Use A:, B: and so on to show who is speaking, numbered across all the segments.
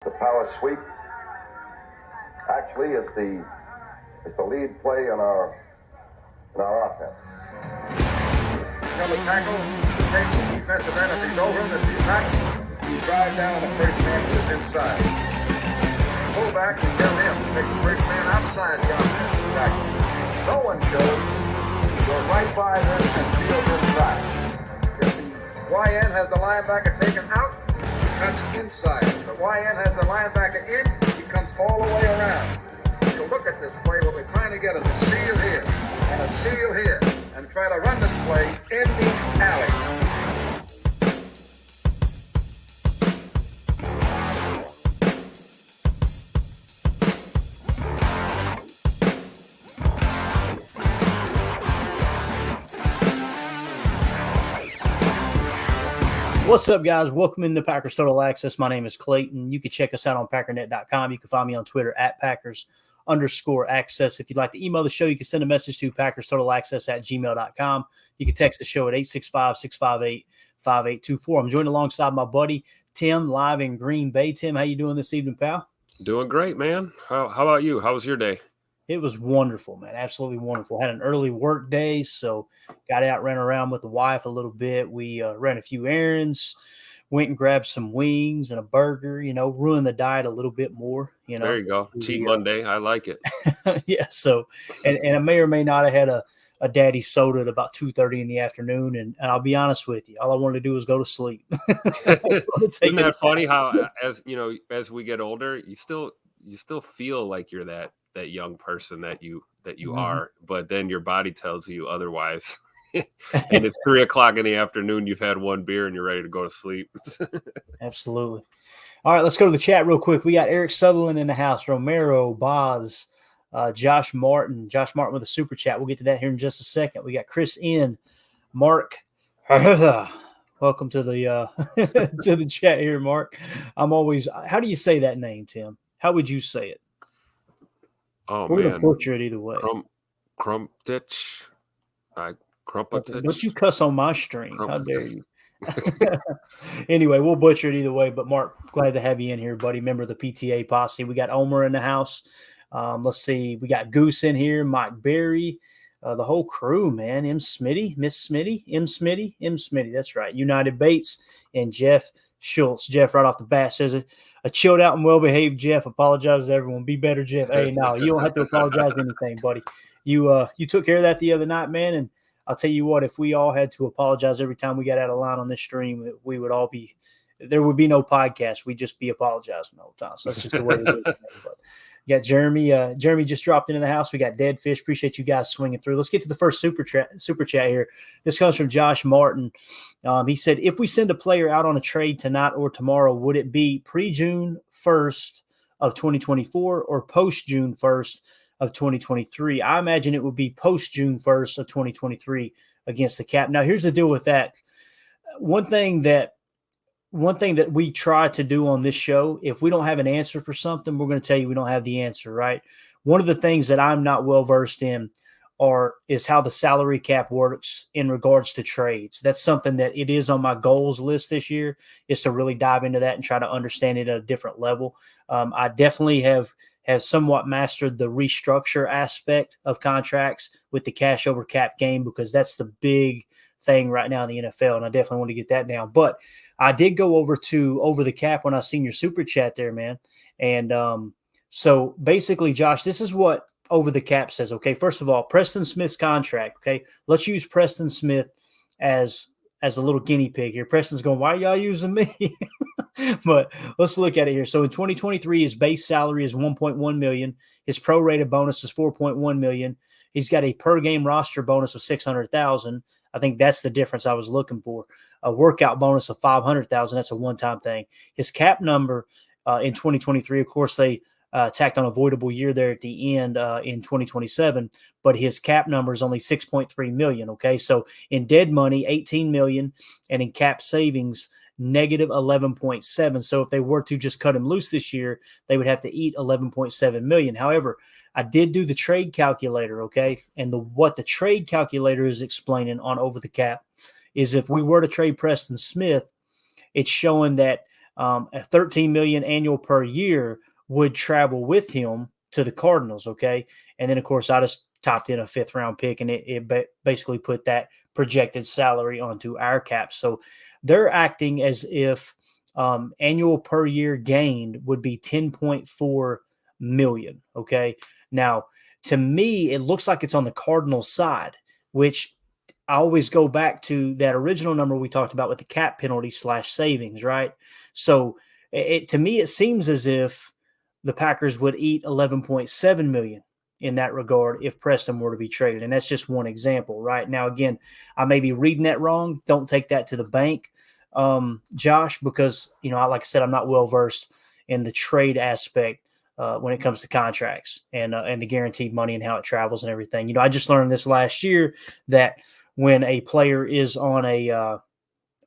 A: The power sweep actually is the lead play in our offense.
B: Double tackle, take the defensive end if he's over him. If he's not, you drive down the first man who is inside. Pull back and tell him to take the first man outside the offensive tackle. No one goes. Go right by them and field inside. If the YN has the linebacker taken out, he cuts inside. If the YN has the linebacker in, he comes all the way around. So look at this play. What we're trying to get is a seal here and a seal here, and try to run this play in the alley.
C: What's up, guys? Welcome into Packers Total Access. My name is Clayton. You can check us out on packernet.com. You can find me on Twitter at Packers_access. If you'd like to email the show, you can send a message to PackersTotalAccess@gmail.com. You can text the show at 865-658-5824. I'm joined alongside my buddy Tim, live in Green Bay. Tim, how you doing this evening, pal?
D: Doing great, man. How about you? How was your day?
C: It was wonderful, man. Absolutely wonderful. Had an early work day, so got out, ran around with the wife a little bit. We ran a few errands, went and grabbed some wings and a burger, ruined the diet a little bit more.
D: There you go. Cheat Monday. I like it.
C: Yeah, so, and I may or may not have had a daddy soda at about 2:30 in the afternoon, and I'll be honest with you, all I wanted to do was go to sleep.
D: Isn't that funny how, as we get older, you still feel like you're that young person that you are, but then your body tells you otherwise. And it's 3:00 in the afternoon. You've had one beer and you're ready to go to sleep.
C: Absolutely. All right, let's go to the chat real quick. We got Eric Sutherland in the house, Romero, Boz, Josh Martin with a super chat. We'll get to that here in just a second. We got Chris N, Mark. Welcome to the to the chat here, Mark. How do you say that name, Tim? How would you say it?
D: Oh,
C: we're
D: man.
C: Gonna butcher it either way.
D: Crumpetich. Crumpetich.
C: Don't you cuss on my stream. How dare you? Anyway, we'll butcher it either way. But Mark, glad to have you in here, buddy. Member of the PTA posse. We got Omer in the house. Let's see. We got Goose in here, Mike Berry, the whole crew, man. M. Smitty. That's right. United Bates and Jeff Schultz. Jeff, right off the bat, says a chilled out and well-behaved Jeff. Apologizes to everyone. Be better, Jeff. Hey, no, you don't have to apologize to anything, buddy. You took care of that the other night, man, and I'll tell you what, if we all had to apologize every time we got out of line on this stream, there would be no podcast. We'd just be apologizing the whole time. So that's just the way it is. But you got Jeremy. Jeremy just dropped into the house. We got Dead Fish. Appreciate you guys swinging through. Let's get to the first super chat here. This comes from Josh Martin. He said, if we send a player out on a trade tonight or tomorrow, would it be pre-June 1st of 2024 or post-June 1st of 2023? I imagine it would be post-June 1st of 2023 against the cap. Now, here's the deal with that. One thing that we try to do on this show, if we don't have an answer for something, we're going to tell you we don't have the answer, right? One of the things that I'm not well versed in is how the salary cap works in regards to trades. That's something that it is on my goals list this year, is to really dive into that and try to understand it at a different level. I definitely have somewhat mastered the restructure aspect of contracts with the cash over cap game, because that's the big thing right now in the NFL, and I definitely want to get that down. But I did go over the cap when I seen your super chat there, man. And so basically, Josh, this is what over the cap says. Okay, first of all, Preston Smith's contract. Okay, let's use Preston Smith as a little guinea pig here. Preston's going, why are y'all using me? But let's look at it here. So in 2023, his base salary is $1.1 million. His prorated bonus is $4.1 million. He's got a per game roster bonus of $600,000. I think that's the difference I was looking for. A workout bonus of $500,000. That's a one-time thing. His cap number in 2023, of course, they tacked on avoidable year there at the end in 2027, but his cap number is only $6.3 million. Okay, so in dead money, $18 million, and in cap savings, negative 11.7. So if they were to just cut him loose this year, they would have to eat 11.7 million. However, I did do the trade calculator, okay? And what the trade calculator is explaining on over the cap is if we were to trade Preston Smith, it's showing that at $13 million annual per year would travel with him to the Cardinals. Okay. And then of course I just topped in a 5th round pick, and it basically put that projected salary onto our cap. So they're acting as if annual per year gained would be 10.4 million. Okay. Now, to me, it looks like it's on the Cardinals side, which I always go back to that original number we talked about with the cap penalty / savings, right? So to me, it seems as if the Packers would eat 11.7 million in that regard if Preston were to be traded. And that's just one example, right? Now, again, I may be reading that wrong. Don't take that to the bank, Josh, because, like I said, I'm not well-versed in the trade aspect when it comes to contracts and the guaranteed money and how it travels and everything. I just learned this last year that when a player is on a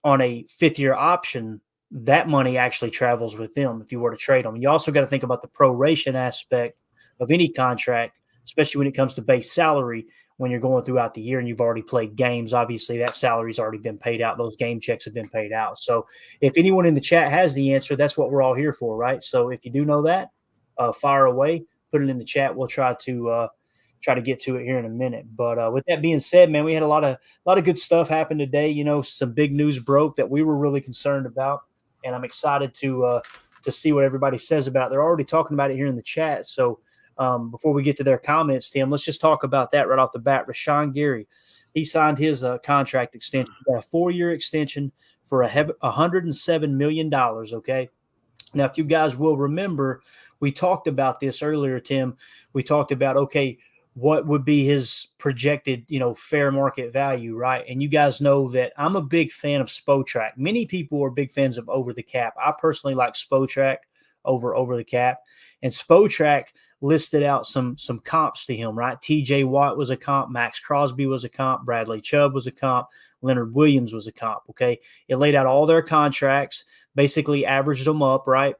C: 5th-year option, that money actually travels with them if you were to trade them. You also got to think about the proration aspect of any contract, especially when it comes to base salary. When you're going throughout the year and you've already played games, obviously that salary's already been paid out. Those game checks have been paid out. So if anyone in the chat has the answer, that's what we're all here for, right? So if you do know that, fire away, put it in the chat. We'll try to get to it here in a minute. But with that being said, man, we had a lot of good stuff happen today. Some big news broke that we were really concerned about, and I'm excited to see what everybody says about it. They're already talking about it here in the chat. So before we get to their comments, Tim, let's just talk about that right off the bat. Rashan Gary, he signed his contract extension. He got a 4-year extension for $107 million, okay? Now, if you guys will remember, we talked about this earlier, Tim. We talked about, okay, what would be his projected, fair market value, right? And you guys know that I'm a big fan of Spotrac. Many people are big fans of Over the Cap. I personally like Spotrac over the cap. And Spotrac listed out some comps to him, right? TJ Watt was a comp, Max Crosby was a comp, Bradley Chubb was a comp, Leonard Williams was a comp, okay? It laid out all their contracts, basically averaged them up, right?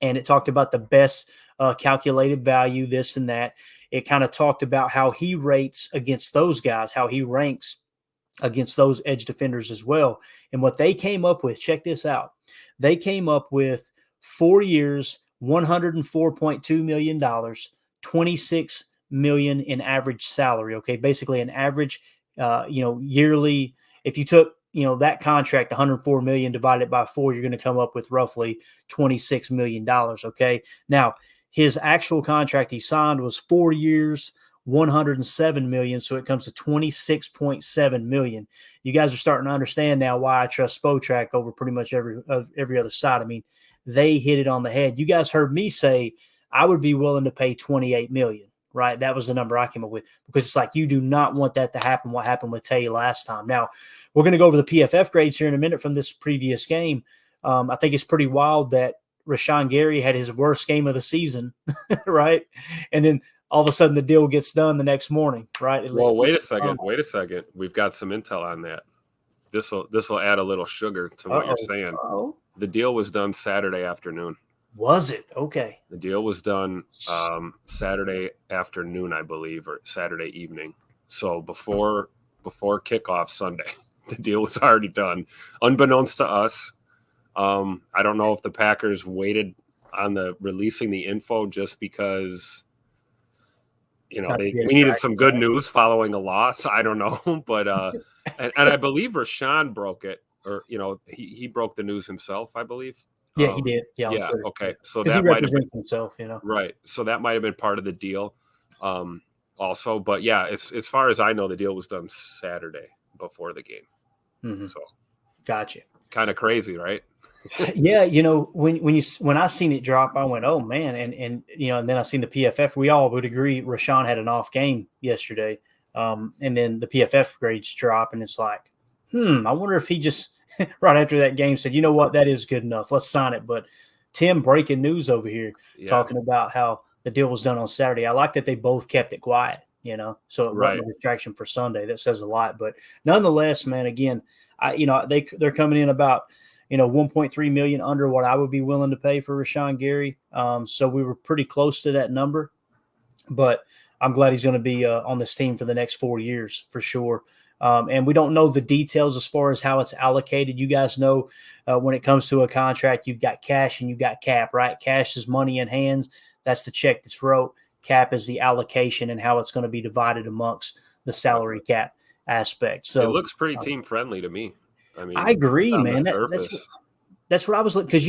C: And it talked about the best calculated value, this and that. It kind of talked about how he rates against those guys, how he ranks against those edge defenders as well. And what they came up with, check this out. They came up with 4 years, $104.2 million, $26 million in average salary. Okay. Basically an average, yearly, if you took, that contract, $104 million divided by 4, you're going to come up with roughly $26 million. Okay. Now, his actual contract he signed was 4 years, $107 million. So it comes to $26.7 million. You guys are starting to understand now why I trust Spotrac over pretty much every other side. I mean, they hit it on the head. You guys heard me say I would be willing to pay $28 million, right? That was the number I came up with, because it's like you do not want that to happen, what happened with Tay last time. Now, we're going to go over the PFF grades here in a minute from this previous game. I think it's pretty wild that Rashan Gary had his worst game of the season, right? And then all of a sudden the deal gets done the next morning, right?
D: Well, wait a second. We've got some intel on that. This will add a little sugar to what you're saying. The deal was done Saturday afternoon.
C: Was it? Okay.
D: The deal was done Saturday afternoon, I believe, or Saturday evening. So before kickoff Sunday, the deal was already done, unbeknownst to us. I don't know if the Packers waited on the releasing the info just because, we needed some good news following a loss. I don't know, but and I believe Rashan broke it, or he broke the news himself, I believe.
C: Yeah, he did. Yeah.
D: Okay. So
C: that might have been himself,
D: right. So that might have been part of the deal, also. But yeah, as far as I know, the deal was done Saturday before the game.
C: Mm-hmm.
D: So,
C: gotcha.
D: Kind of crazy, right?
C: Yeah, when I seen it drop, I went, "Oh man!" And then I seen the PFF. We all would agree Rashan had an off game yesterday, and then the PFF grades drop, and it's like, I wonder if he just right after that game said, "You know what? That is good enough. Let's sign it." But Tim, breaking news over here, talking about how the deal was done on Saturday. I like that they both kept it quiet, so it wasn't a distraction for Sunday. That says a lot. But nonetheless, man, again, they're coming in about $1.3 million under what I would be willing to pay for Rashan Gary. So we were pretty close to that number, but I'm glad he's going to be on this team for the next 4 years for sure. And we don't know the details as far as how it's allocated. You guys know when it comes to a contract, you've got cash and you've got cap, right? Cash is money in hands. That's the check that's wrote. Cap is the allocation and how it's going to be divided amongst the salary cap aspect. So
D: it looks pretty team friendly to me. I mean,
C: I agree, man. That's what I was looking, because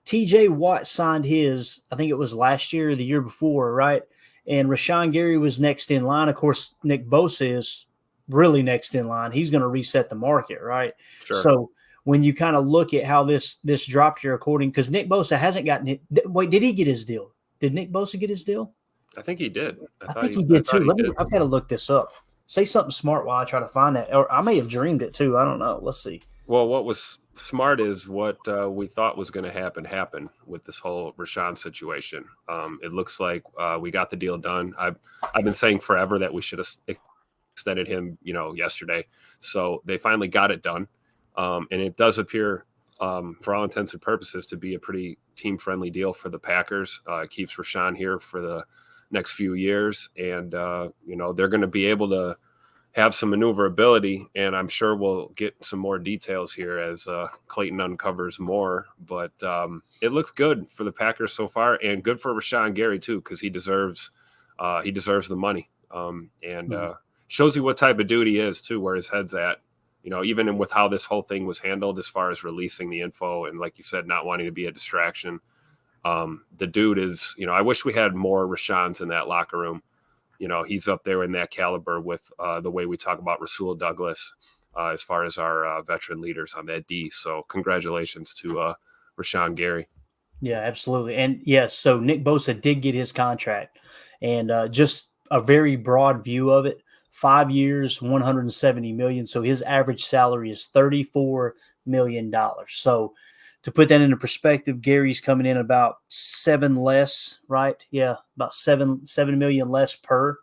C: TJ Watt signed his, I think it was last year or the year before, right? And Rashan Gary was next in line. Of course, Nick Bosa is really next in line. He's going to reset the market, right?
D: Sure.
C: So when you kind of look at how this dropped here, according, because Nick Bosa hasn't gotten it. Wait, did he get his deal? Did Nick Bosa get his deal?
D: I think he did.
C: I think he did too. I've got to look this up. Say something smart while I try to find that. Or I may have dreamed it too. I don't know. Let's see.
D: Well, what was smart is what we thought was going to happen with this whole Rashan situation. It looks like we got the deal done. I've been saying forever that we should have extended him, yesterday. So they finally got it done. And it does appear, for all intents and purposes, to be a pretty team-friendly deal for the Packers. It keeps Rashan here for the next few years. And, they're going to be able to have some maneuverability, and I'm sure we'll get some more details here as Clayton uncovers more. But it looks good for the Packers so far, and good for Rashan Gary too, because he deserves the money, and shows you what type of dude he is too, where his head's at. Even with how this whole thing was handled, as far as releasing the info and, like you said, not wanting to be a distraction. The dude is, I wish we had more Rashans in that locker room. He's up there in that caliber with the way we talk about Rasul Douglas as far as our veteran leaders on that D. So congratulations to Rashan Gary.
C: Yeah, absolutely. And yes, so Nick Bosa did get his contract, and just a very broad view of it, 5 years, $170 million. So his average salary is $34 million. So to put that into perspective, Gary's coming in about 7 less, right? Yeah, about 7 million less per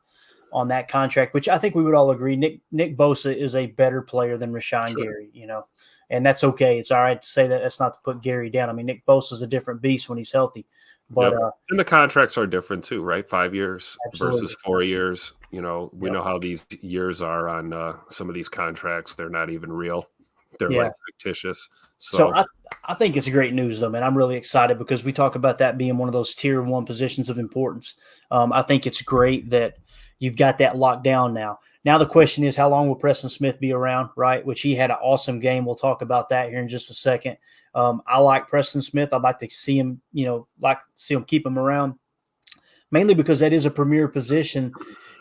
C: on that contract, which I think we would all agree. Nick Bosa is a better player than Rashan Gary, and that's okay. It's all right to say that. That's not to put Gary down. I mean, Nick Bosa is a different beast when he's healthy. But
D: and the contracts are different too, right? 5 years
C: absolutely.
D: Versus 4 years. We know how these years are on some of these contracts. They're not even real. They're like fictitious.
C: So I think it's great news, though, man. I'm really excited because we talk about that being one of those tier 1 positions of importance. I think it's great that you've got that locked down now. Now the question is, how long will Preston Smith be around, right? Which he had an awesome game. We'll talk about that here in just a second. I like Preston Smith. I'd like to see him, keep him around, mainly because that is a premier position.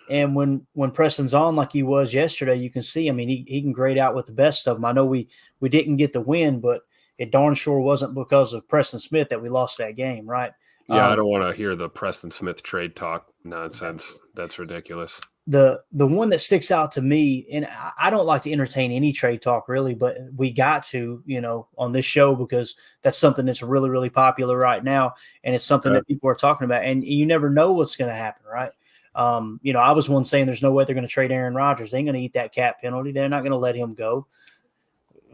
C: And when Preston's on like he was yesterday, you can see, I mean, he can grade out with the best of them. I know we didn't get the win, but it darn sure wasn't because of Preston Smith that we lost that game, right?
D: Yeah, I don't want to hear the Preston Smith trade talk nonsense. That's ridiculous.
C: The one that sticks out to me, and I don't like to entertain any trade talk really, but we got to, on this show because that's something that's really, really popular right now, and it's something that people are talking about, and you never know what's going to happen, right? I was one saying there's no way they're going to trade Aaron Rodgers. They ain't going to eat that cap penalty. They're not going to let him go.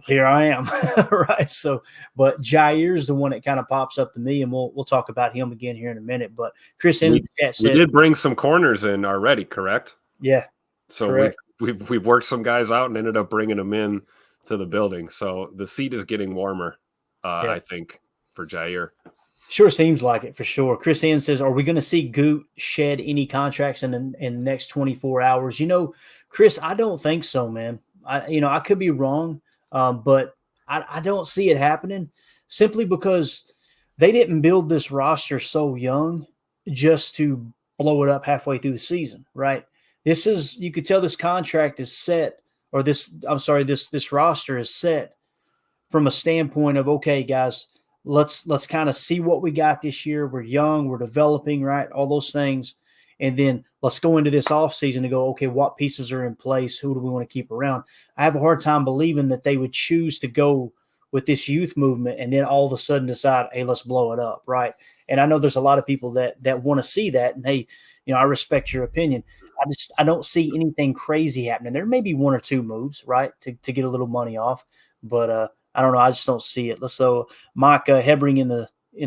C: Here I am, right? So, but Jaire is the one that kind of pops up to me, and we'll talk about him again here in a minute. But Chris in the chat said
D: we did bring some corners in already, correct?
C: Yeah.
D: So
C: correct.
D: we've worked some guys out and ended up bringing them in to the building. So the seat is getting warmer, I think, for Jaire.
C: Sure seems like it for sure. Chris Ian says, are we going to see Goot shed any contracts in the next 24 hours? Chris, I don't think so, man. I could be wrong, but I don't see it happening simply because they didn't build this roster so young just to blow it up halfway through the season, right? You could tell this contract is set, or this roster is set from a standpoint of, okay, guys, let's kind of see what we got this year. We're young, we're developing, right? All those things. And then let's go into this offseason and go, okay, what pieces are in place? Who do we want to keep around? I have a hard time believing that they would choose to go with this youth movement and then all of a sudden decide, hey, let's blow it up, right? And I know there's a lot of people that want to see that. And, hey, I respect your opinion. I don't see anything crazy happening. There may be 1 or 2 moves, right, to get a little money off. But I don't know. I just don't see it. So Mike Hebring in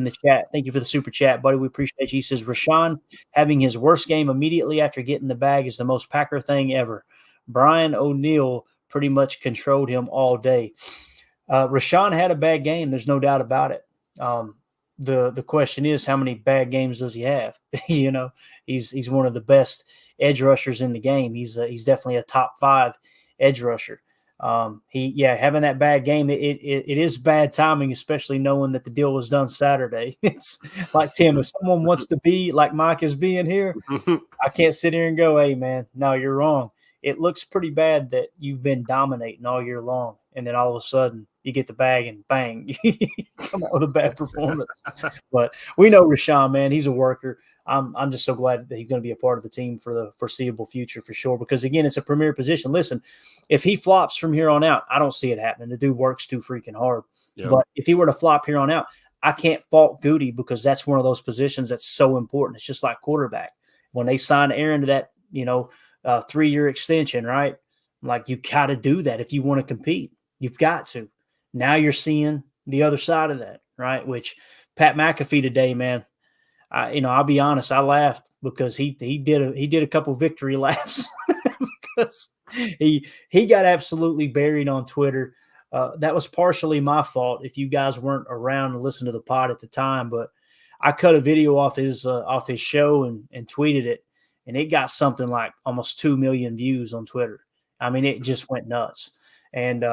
C: the chat, thank you for the super chat, buddy. We appreciate you. He says, Rashan having his worst game immediately after getting the bag is the most Packer thing ever. Brian O'Neill pretty much controlled him all day. Rashan had a bad game. There's no doubt about it. The question is, how many bad games does he have? He's one of the best edge rushers in the game. He's definitely a top 5 edge rusher. Having that bad game, it is bad timing, especially knowing that the deal was done Saturday. It's like, Tim, if someone wants to be like Mike is being here, I can't sit here and go, hey, man, no, you're wrong. It looks pretty bad that you've been dominating all year long, and then all of a sudden you get the bag and bang, you come out with a bad performance. But we know Rashan, man, he's a worker. I'm just so glad that he's going to be a part of the team for the foreseeable future for sure, because, again, it's a premier position. Listen, if he flops from here on out, I don't see it happening. The dude works too freaking hard. Yep. But if he were to flop here on out, I can't fault Goody, because that's one of those positions that's so important. It's just like quarterback. When they signed Aaron to that, 3-year extension, right? Like, you got to do that if you want to compete. You've got to. Now you're seeing the other side of that, right? Which Pat McAfee today, man, I'll be honest, I laughed because he did a couple victory laps because he got absolutely buried on Twitter. That was partially my fault if you guys weren't around to listen to the pod at the time, but I cut a video off his show and tweeted it, and it got something like almost 2 million views on Twitter. I mean, it just went nuts. And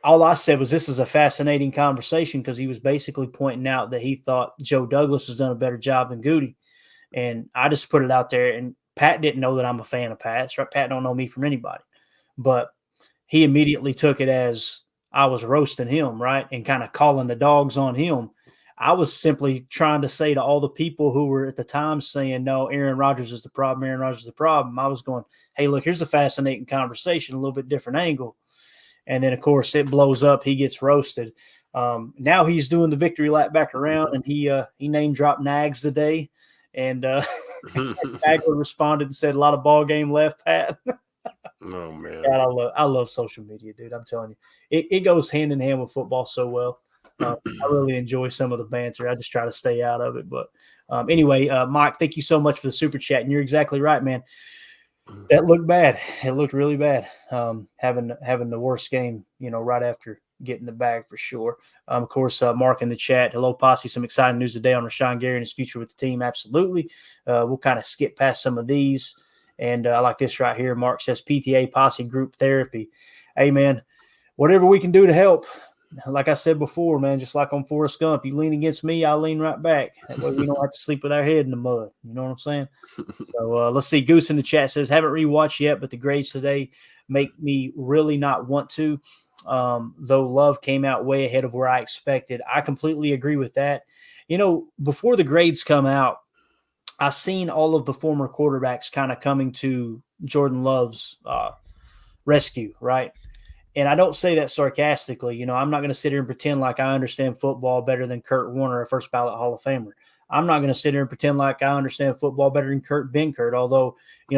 C: all I said was, this is a fascinating conversation, because he was basically pointing out that he thought Joe Douglas has done a better job than Goody. And I just put it out there, and Pat didn't know that I'm a fan of Pat's. Right? Pat don't know me from anybody. But he immediately took it as I was roasting him, right, and kind of calling the dogs on him. I was simply trying to say to all the people who were at the time saying, no, Aaron Rodgers is the problem, Aaron Rodgers is the problem. I was going, hey, look, here's a fascinating conversation, a little bit different angle. And then, of course, it blows up. He gets roasted. Now he's doing the victory lap back around, and he name-dropped Nags today. And Nagler responded and said, a lot of ball game left, Pat.
D: Oh, man.
C: God, I love social media, dude. I'm telling you. It goes hand in hand with football so well. I really enjoy some of the banter. I just try to stay out of it. But anyway, Mike, thank you so much for the super chat. And you're exactly right, man. That looked bad. It looked really bad. Having the worst game, right after getting the bag for sure. Of course, Mark in the chat. Hello, Posse. Some exciting news today on Rashan Gary and his future with the team. Absolutely. We'll kind of skip past some of these. And I like this right here. Mark says PTA Posse group therapy. Hey, man, whatever we can do to help. Like I said before, man, just like on Forrest Gump, you lean against me, I'll lean right back. That way we don't have to sleep with our head in the mud. You know what I'm saying? So let's see. Goose in the chat says, haven't rewatched yet, but the grades today make me really not want to, though Love came out way ahead of where I expected. I completely agree with that. Before the grades come out, I've seen all of the former quarterbacks kind of coming to Jordan Love's rescue, right? And I don't say that sarcastically. I'm not going to sit here and pretend like I understand football better than Kurt Warner, a first ballot Hall of Famer. I'm not going to sit here and pretend like I understand football better than Kurt Benkert, although,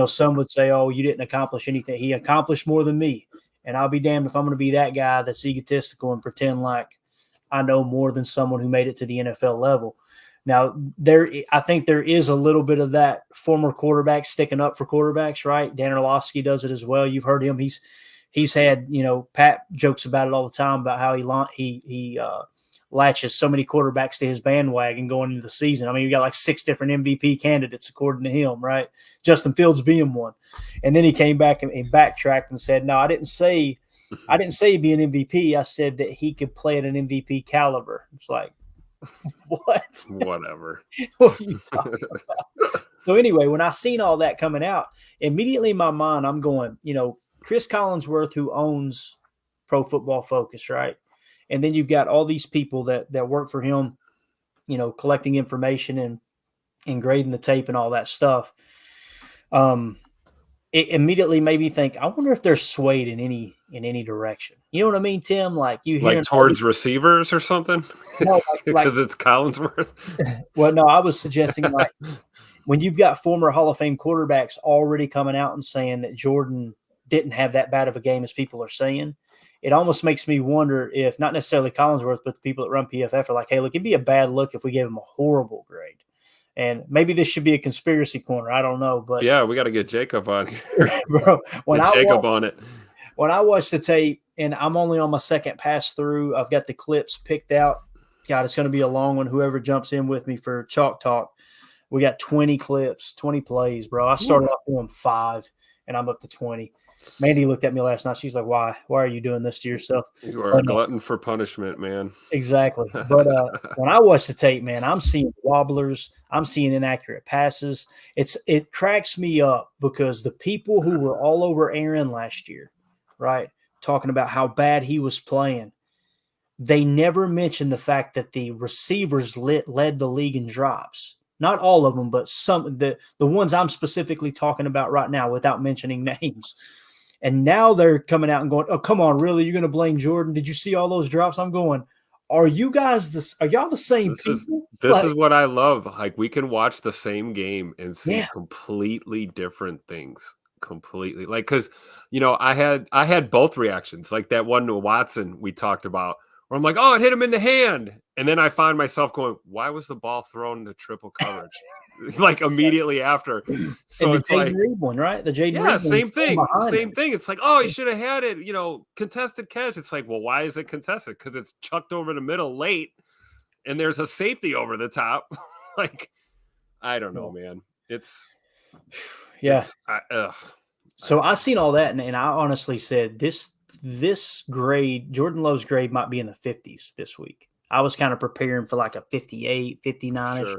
C: some would say, oh, you didn't accomplish anything. He accomplished more than me. And I'll be damned if I'm going to be that guy that's egotistical and pretend like I know more than someone who made it to the NFL level. Now, I think there is a little bit of that former quarterback sticking up for quarterbacks, right? Dan Orlovsky does it as well. You've heard him. He's had, Pat jokes about it all the time about how he latches so many quarterbacks to his bandwagon going into the season. I mean, you got like 6 different MVP candidates according to him, right? Justin Fields being one. And then he came back and backtracked and said, no, I didn't say he'd be an MVP. I said that he could play at an MVP caliber. It's like, what?
D: Whatever.
C: What are you talking about? So anyway, when I seen all that coming out, immediately in my mind, I'm going, Chris Collinsworth, who owns Pro Football Focus, right? And then you've got all these people that work for him, collecting information and grading the tape and all that stuff. It immediately made me think, I wonder if they're swayed in any direction. You know what I mean, Tim? Like you hear
D: towards receivers or something?
C: No,
D: because it's Collinsworth.
C: Well, no, I was suggesting like when you've got former Hall of Fame quarterbacks already coming out and saying that Jordan didn't have that bad of a game as people are saying, it almost makes me wonder if not necessarily Collinsworth, but the people that run PFF are like, hey, look, it'd be a bad look if we gave him a horrible grade. And maybe this should be a conspiracy corner. I don't know. But
D: yeah, we got to get Jacob on here.
C: Bro,
D: Jacob on it.
C: when I watch the tape, and I'm only on my second pass through, I've got the clips picked out. God, it's going to be a long one. Whoever jumps in with me for Chalk Talk, we got 20 clips, 20 plays, bro. I started off doing 5, and I'm up to 20. Mandy looked at me last night. She's like, why are you doing this to yourself?
D: You are a glutton for punishment, man.
C: Exactly. But when I watch the tape, man, I'm seeing wobblers. I'm seeing inaccurate passes. It cracks me up because the people who were all over Aaron last year, right, talking about how bad he was playing, they never mentioned the fact that the receivers led the league in drops. Not all of them, but some the ones I'm specifically talking about right now without mentioning names. And now they're coming out and going, oh, come on, really? You're going to blame Jordan? Did you see all those drops? I'm going, are y'all the same people?
D: This is what I love. Like, we can watch the same game and see completely different things. Completely. Like, because, I had both reactions. Like that one to Watson we talked about, where I'm like, oh, it hit him in the hand. And then I find myself going, why was the ball thrown to triple coverage? Like immediately after. So it's like
C: Jaden Reed one, right? The Jaden Reed
D: same thing. Same thing. It's like, oh, he should have had it, contested catch. It's like, well, why is it contested? Because it's chucked over the middle late and there's a safety over the top. Like, I don't know, man.
C: So I seen all that, and I honestly said this grade, Jordan Love's grade, might be in the 50s this week. I was kind of preparing for like a 58, 59-ish,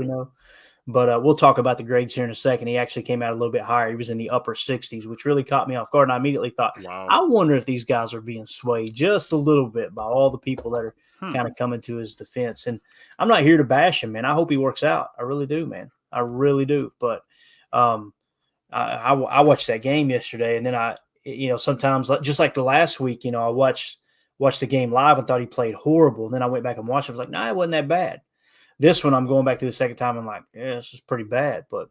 C: But we'll talk about the grades here in a second. He actually came out a little bit higher. He was in the upper 60s, which really caught me off guard. And I immediately thought, wow, I wonder if these guys are being swayed just a little bit by all the people that are kind of coming to his defense. And I'm not here to bash him, man. I hope he works out. I really do, man. I really do. But I watched that game yesterday, and then sometimes just like the last week, I watched the game live and thought he played horrible. And then I went back and watched it. I was like, nah, it wasn't that bad. This one, I'm going back through the second time. I'm like, yeah, this is pretty bad. But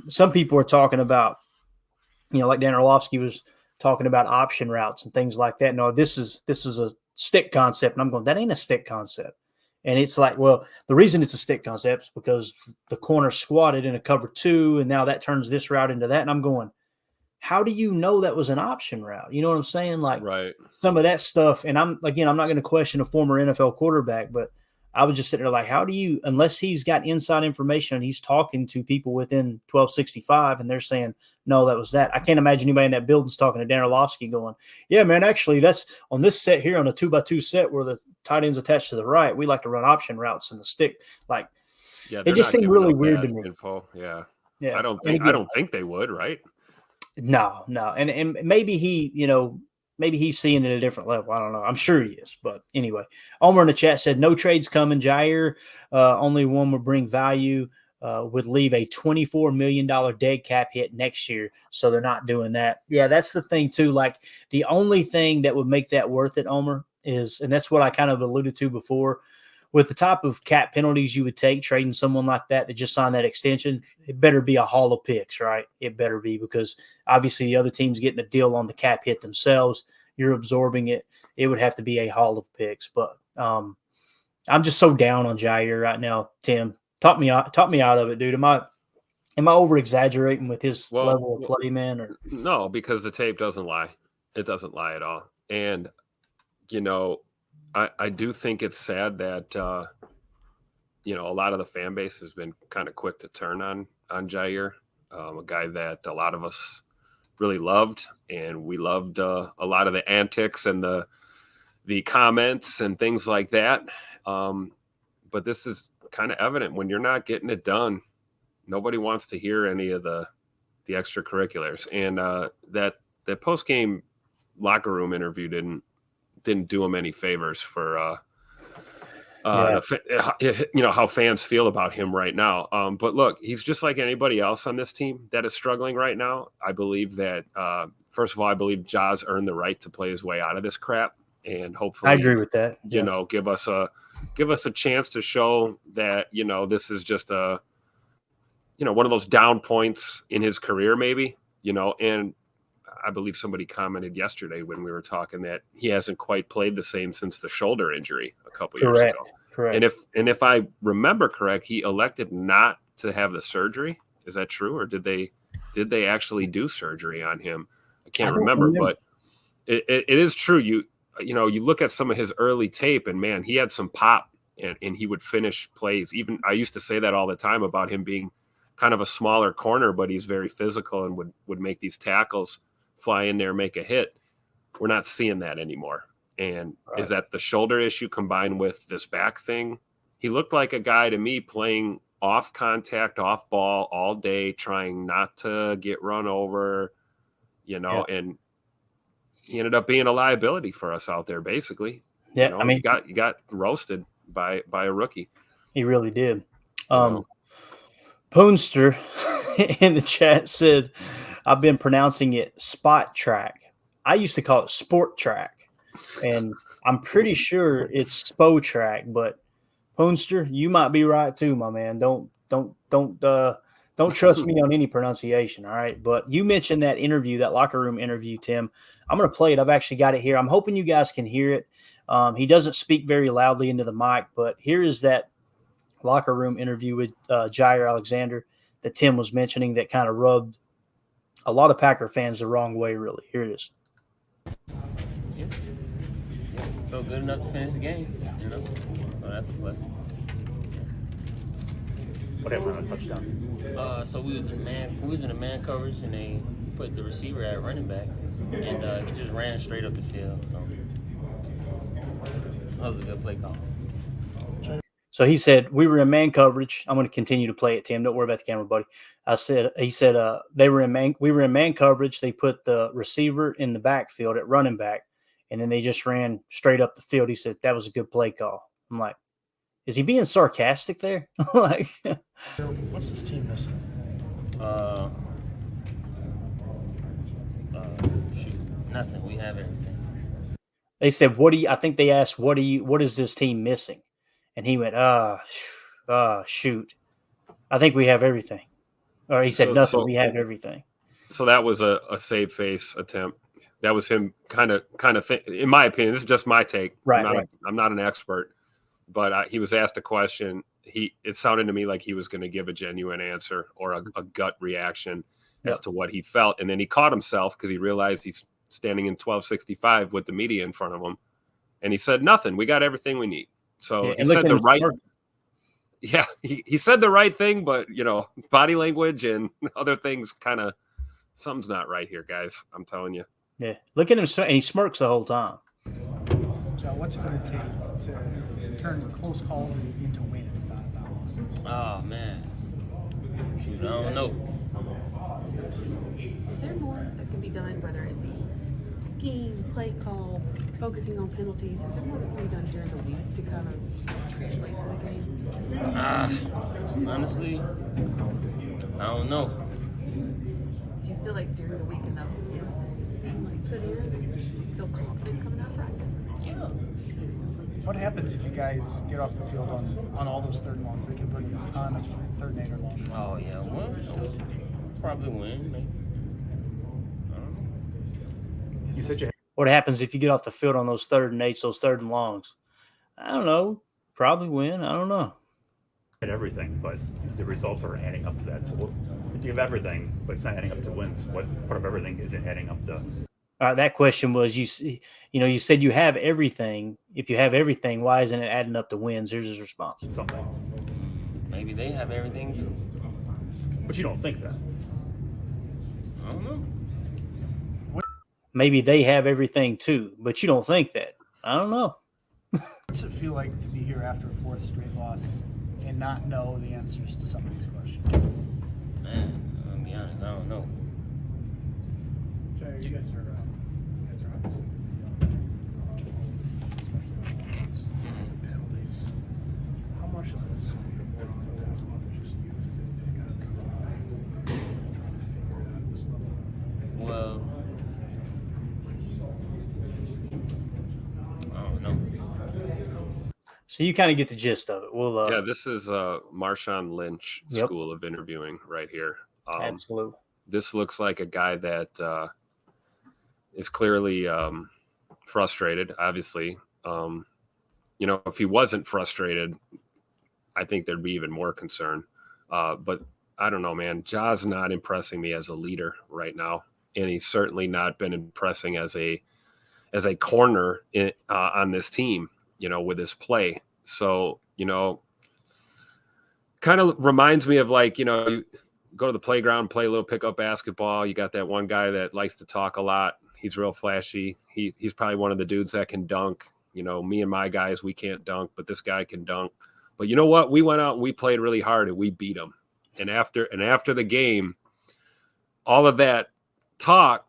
C: some people are talking about, like Dan Orlovsky was talking about option routes and things like that. No, this is a stick concept. And I'm going, that ain't a stick concept. And it's like, well, the reason it's a stick concept is because the corner squatted in a cover 2, and now that turns this route into that. And I'm going, how do you know that was an option route? You know what I'm saying? Like some of that stuff. And I'm not going to question a former NFL quarterback, but I was just sitting there like, how do you, unless he's got inside information and he's talking to people within 1265 and they're saying, no, that was that. I can't imagine anybody in that building's talking to Dan Orlovsky going, yeah, man, actually that's on this set here on a 2x2 set where the tight end's attached to the right. We like to run option routes in the stick. Like, it just seemed really weird to me.
D: Info. Yeah. I don't think they would, right?
C: No. And maybe maybe he's seeing it at a different level. I don't know. I'm sure he is. But anyway, Omer in the chat said, no trades coming. Jaire, only one would bring value, would leave a $24 million dead cap hit next year. So they're not doing that. Yeah, that's the thing too. Like the only thing that would make that worth it, Omer, is, and that's what I kind of alluded to before, with the type of cap penalties you would take trading someone like that just signed that extension, it better be a haul of picks, right? It better be, because obviously the other team's getting a deal on the cap hit themselves. You're absorbing it. It would have to be a haul of picks. But I'm just so down on Jaire right now, Tim. Talk me out of it, dude. Am I over exaggerating with his level of play, man? Or
D: no, because the tape doesn't lie. It doesn't lie at all. And I do think it's sad that, a lot of the fan base has been kind of quick to turn on Jaire, a guy that a lot of us really loved, and we loved a lot of the antics and the comments and things like that. But this is kind of evident when you're not getting it done. Nobody wants to hear any of the extracurriculars, and that post-game locker room interview didn't do him any favors for how fans feel about him right now. But look, he's just like anybody else on this team that is struggling right now. I believe that first of all, I believe Ja's earned the right to play his way out of this crap, and hopefully,
C: I agree with that.
D: Give us a chance to show that this is just one of those down points in his career, maybe. And I believe somebody commented yesterday when we were talking that he hasn't quite played the same since the shoulder injury a couple years ago.
C: Correct.
D: And if I remember correct, he elected not to have the surgery. Is that true, or did they actually do surgery on him? I can't remember, but it is true. You look at some of his early tape, and man, he had some pop, and he would finish plays. Even I used to say that all the time about him being kind of a smaller corner, but he's very physical and would make these tackles, fly in there, make a hit. We're not seeing that anymore. And is that the shoulder issue combined with this back thing? He looked like a guy to me playing off contact, off ball all day, trying not to get run over, and he ended up being a liability for us out there, basically.
C: Yeah, I mean,
D: you got roasted by a rookie.
C: He really did. Poonster in the chat said, I've been pronouncing it spot track. I used to call it sport track, and I'm pretty sure it's spo track, but Poonster, you might be right too, my man. Don't trust me on any pronunciation, all right? But you mentioned that interview, that locker room interview, Tim. I'm going to play it. I've actually got it here. I'm hoping you guys can hear it. He doesn't speak very loudly into the mic, but here is that locker room interview with Jaire Alexander that Tim was mentioning that kind of rubbed a lot of Packer fans the wrong way, really. Here it is.
E: Yeah. Felt good enough to finish the game, So that's a plus.
F: What happened on a touchdown?
E: So we was in a man coverage, and they put the receiver at running back, and he just ran straight up the field. So that was a good play call.
C: So he said, we were in man coverage. I'm going to continue to play it, Tim. Don't worry about the camera, buddy. He said, we were in man coverage. They put the receiver in the backfield at running back, and then they just ran straight up the field. He said, that was a good play call. I'm like, is he being sarcastic there? Like,
G: what's this team missing?
E: Nothing. We have everything.
C: They said, I think they asked, what is this team missing? And he went, shoot. I think we have everything. Or he said, nothing. We have everything.
D: So that was a save face attempt. That was him kind of in my opinion, this is just my take.
C: Right.
D: I'm not an expert, but he was asked a question. It sounded to me like he was going to give a genuine answer or a gut reaction as to what he felt. And then he caught himself because he realized he's standing in 1265 with the media in front of him. And he said, nothing. We got everything we need. So he said the right. Yeah, he said the right thing, but body language and other things kind of something's not right here, guys. I'm telling you.
C: Yeah, look at him, and he smirks the whole time.
G: Joe, what's it going to take to turn close calls into wins?
E: Oh man, shoot, I don't know.
H: Is there more that can be done, whether it be scheme, play call, focusing on penalties? Is there more that can be done during the week to kind of translate to the game?
E: Honestly, I don't know.
H: Do you feel like during the week enough is put in? Feel confident coming out of practice?
E: Yeah.
G: What happens if you guys get off the field on all those third and longs? They can bring you a ton of third and 8 or long.
E: Oh yeah, well, probably win. Maybe. I don't know.
F: You said
C: What happens if you get off the field on those 3rd and 8s, those 3rd and longs? I don't know. Probably win. I don't know.
F: everything, but the results are adding up to that. So if you have everything, but it's not adding up to wins, what part of everything isn't adding up to?
C: That question was, you said you have everything. If you have everything, why isn't it adding up to wins? Here's his response.
F: Something.
E: Maybe they have everything too.
F: But you don't think that.
E: I don't know.
C: Maybe they have everything too, but you don't think that. I don't know.
G: What's it feel like to be here after a fourth straight loss and not know the answers to some of these questions?
E: Man, I'll be honest, I don't know.
G: Jaire, you guys are obviously penalties. How much of this past month is just you trying to figure it out at this level?
E: Well, I don't know.
C: So you kind of get the gist of it. We'll
D: yeah, this is Marshawn Lynch School of Interviewing right here.
C: Absolutely.
D: This looks like a guy that is clearly frustrated, obviously. If he wasn't frustrated, I think there'd be even more concern. But I don't know, man. Ja's not impressing me as a leader right now. And he's certainly not been impressing as a corner on this team, with his play. So, kind of reminds me of like, you go to the playground, play a little pickup basketball. You got that one guy that likes to talk a lot. He's real flashy. He's probably one of the dudes that can dunk. Me and my guys, we can't dunk, but this guy can dunk. But you know what? We went out and we played really hard and we beat him. And after the game, all of that talk,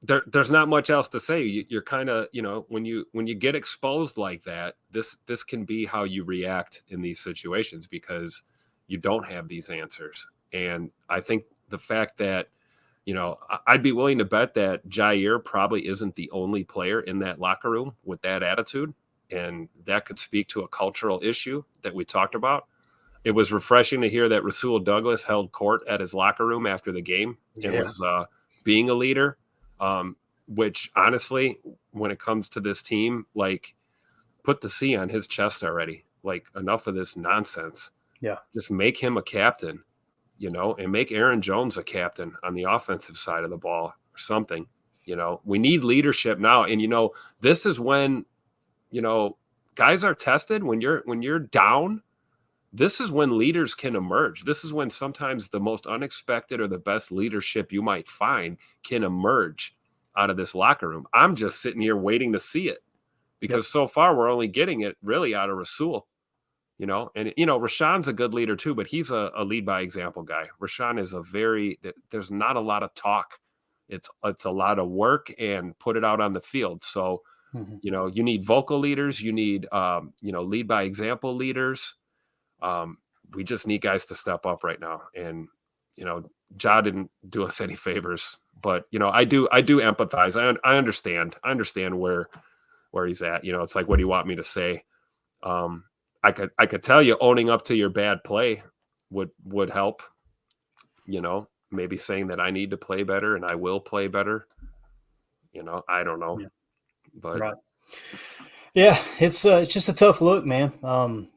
D: there's not much else to say. You're kind of, when you get exposed like that, this can be how you react in these situations because you don't have these answers. And I think the fact that, I'd be willing to bet that Jaire probably isn't the only player in that locker room with that attitude. And that could speak to a cultural issue that we talked about. It was refreshing to hear that Rasul Douglas held court at his locker room after the game. It was being a leader, which honestly, when it comes to this team, like put the C on his chest already. Like enough of this nonsense.
C: Yeah.
D: Just make him a captain, and make Aaron Jones a captain on the offensive side of the ball or something. We need leadership now. And, this is when, guys are tested when you're down. This is when leaders can emerge. This is when sometimes the most unexpected or the best leadership you might find can emerge out of this locker room. I'm just sitting here waiting to see it because so far we're only getting it really out of Rasul, and, Rashan's a good leader too, but he's a lead by example guy. Rashan is there's not a lot of talk. It's a lot of work and put it out on the field. So, you need vocal leaders, you need, lead by example leaders. We just need guys to step up right now. And, Ja didn't do us any favors, but, I do empathize. I understand where he's at. It's like, what do you want me to say? I could tell you owning up to your bad play would help, maybe saying that I need to play better and I will play better. I don't know, but
C: right. Yeah, it's just a tough look, man.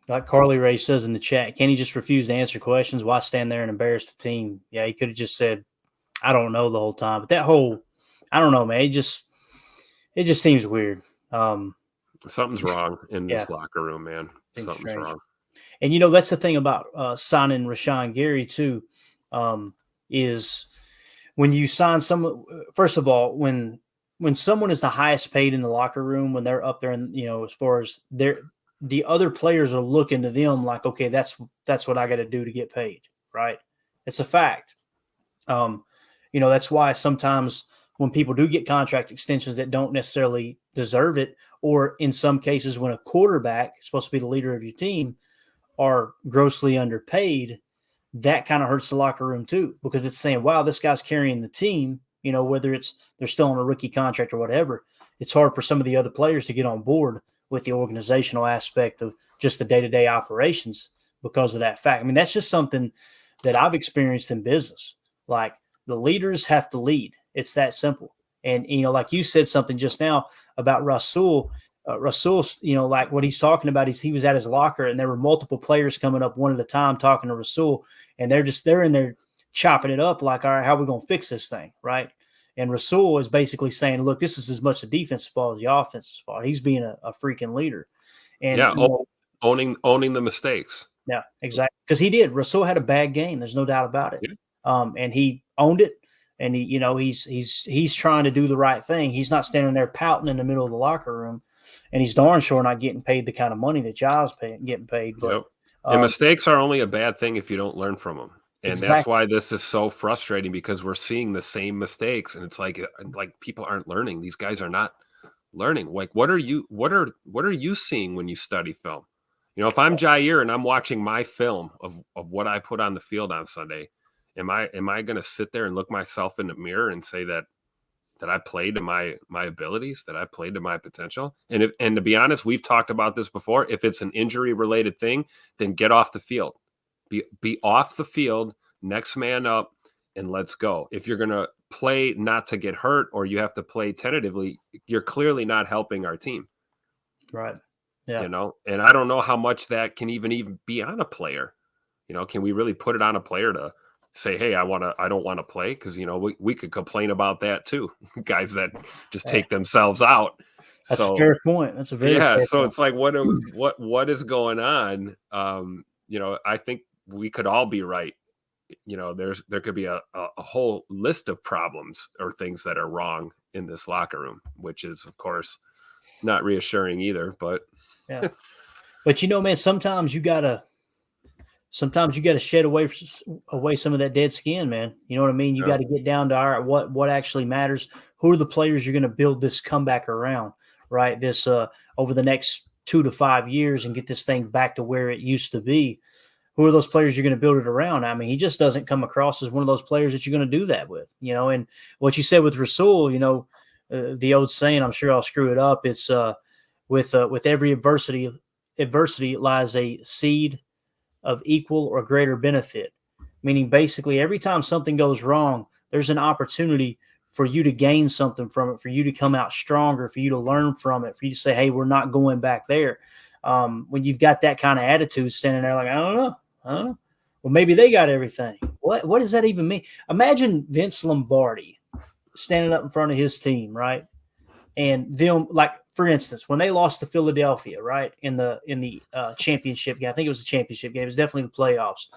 C: Like Carly Ray says in the chat, can he just refuse to answer questions? Why stand there and embarrass the team? Yeah, he could have just said, I don't know the whole time. But I don't know, man. It just seems weird.
D: Something's wrong in this locker room, man. Something's wrong.
C: And, that's the thing about signing Rashan Gary, too, is when you sign someone, first of all, when someone is the highest paid in the locker room, when they're up there and, as far as the other players are looking to them like, okay, that's what I got to do to get paid. Right. It's a fact. That's why sometimes when people do get contract extensions that don't necessarily deserve it, or in some cases when a quarterback is supposed to be the leader of your team are grossly underpaid, that kind of hurts the locker room too, because it's saying, wow, this guy's carrying the team, whether they're still on a rookie contract or whatever. It's hard for some of the other players to get on board with the organizational aspect of just the day-to-day operations because of that fact. I mean, that's just something that I've experienced in business. Like, the leaders have to lead. It's that simple. And, like you said something just now about Rasul, like what he's talking about is he was at his locker and there were multiple players coming up one at a time talking to Rasul, and they're in there chopping it up like, all right, how are we going to fix this thing, right? And Rasul is basically saying, look, this is as much the defensive fault as the offensive fault. He's being a freaking leader. And
D: owning the mistakes.
C: Yeah, exactly. Because he did. Rasul had a bad game. There's no doubt about it.
D: Yeah.
C: And he owned it. And he's trying to do the right thing. He's not standing there pouting in the middle of the locker room, and he's darn sure not getting paid the kind of money that Ja's getting paid. But,
D: and mistakes are only a bad thing if you don't learn from them. And
C: exactly.
D: That's why this is so frustrating, because we're seeing the same mistakes, and it's like people aren't learning. These guys are not learning. Like, what are you seeing when you study film? If I'm Jaire and I'm watching my film of what I put on the field on Sunday, am I going to sit there and look myself in the mirror and say that I played to my abilities, that I played to my potential? And to be honest, we've talked about this before. If it's an injury related thing, then get off the field. Be off the field, next man up, and let's go. If you're going to play not to get hurt, or you have to play tentatively, you're clearly not helping our team.
C: Right. Yeah.
D: And I don't know how much that can even be on a player. Can we really put it on a player to say, hey, I don't want to play, because we could complain about that too. Guys that just take themselves out.
C: That's a fair point. That's a very fair
D: so
C: point.
D: it's like what is going on? I think we could all be right. There could be a whole list of problems or things that are wrong in this locker room, which is of course not reassuring either. But
C: yeah, but man, sometimes you gotta shed away some of that dead skin, man. You know what I mean? You got to get down to, all right, what actually matters. Who are the players you're going to build this comeback around, right? This over the next 2 to 5 years and get this thing back to where it used to be. Who are those players you're going to build it around? I mean, he just doesn't come across as one of those players that you're going to do that with, And what you said with Rasul, the old saying, I'm sure I'll screw it up. It's with every adversity lies a seed of equal or greater benefit, meaning basically every time something goes wrong, there's an opportunity for you to gain something from it, for you to come out stronger, for you to learn from it, for you to say, hey, we're not going back there. When you've got that kind of attitude standing there like, I don't know. Well, maybe they got everything. What does that even mean? Imagine Vince Lombardi standing up in front of his team, right? And them, like, for instance, when they lost to Philadelphia, right, in the championship game, I think it was the championship game. It was definitely the playoffs.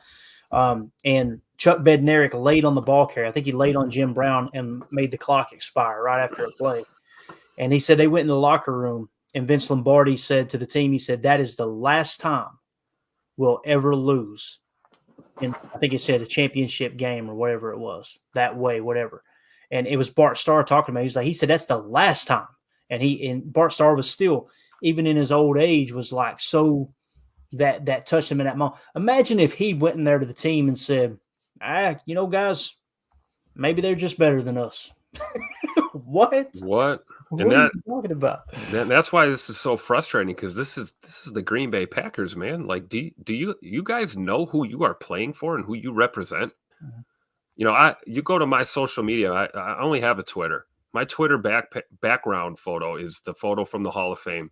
C: And Chuck Bednarik laid on the ball carrier. I think he laid on Jim Brown and made the clock expire right after a play. And he said they went in the locker room, and Vince Lombardi said to the team, he said, that is the last time we'll ever lose. And I think he said a championship game or whatever it was, that way, whatever. And it was Bart Starr talking about it. He said, that's the last time. And Bart Starr was still, even in his old age, was like so that touched him in that moment. Imagine if he went in there to the team and said, guys, maybe they're just better than us. What?
D: What
C: And are you talking about?
D: That's why this is so frustrating, because this is the Green Bay Packers, man. Like, do you guys know who you are playing for and who you represent? Mm-hmm. You go to my social media. I only have a Twitter. My Twitter background photo is the photo from the Hall of Fame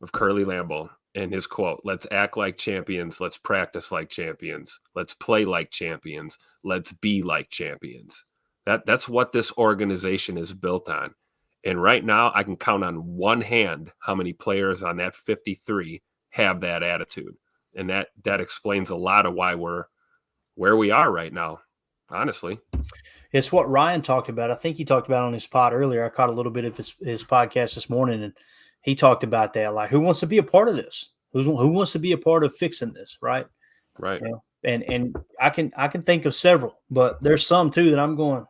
D: of Curly Lambeau and his quote, "Let's act like champions. Let's practice like champions. Let's play like champions. Let's be like champions." That's what this organization is built on. And right now, I can count on one hand how many players on that 53 have that attitude. And that explains a lot of why we're where we are right now, honestly.
C: It's what Ryan talked about. I think he talked about on his pod earlier. I caught a little bit of his podcast this morning, and he talked about that. Like, who wants to be a part of this? Who wants to be a part of fixing this, right?
D: Right.
C: And I can think of several, but there's some too that I'm going,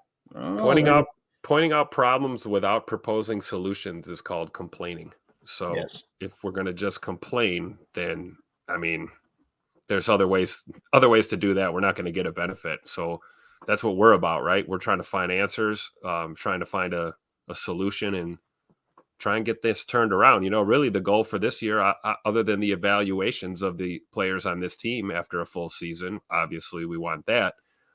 D: Pointing out problems without proposing solutions is called complaining. So if we're going to just complain, then, I mean, there's other ways to do that. We're not going to get a benefit. So that's what we're about, right? We're trying to find answers, trying to find a solution and try and get this turned around. Really the goal for this year, other than the evaluations of the players on this team after a full season, obviously we want that,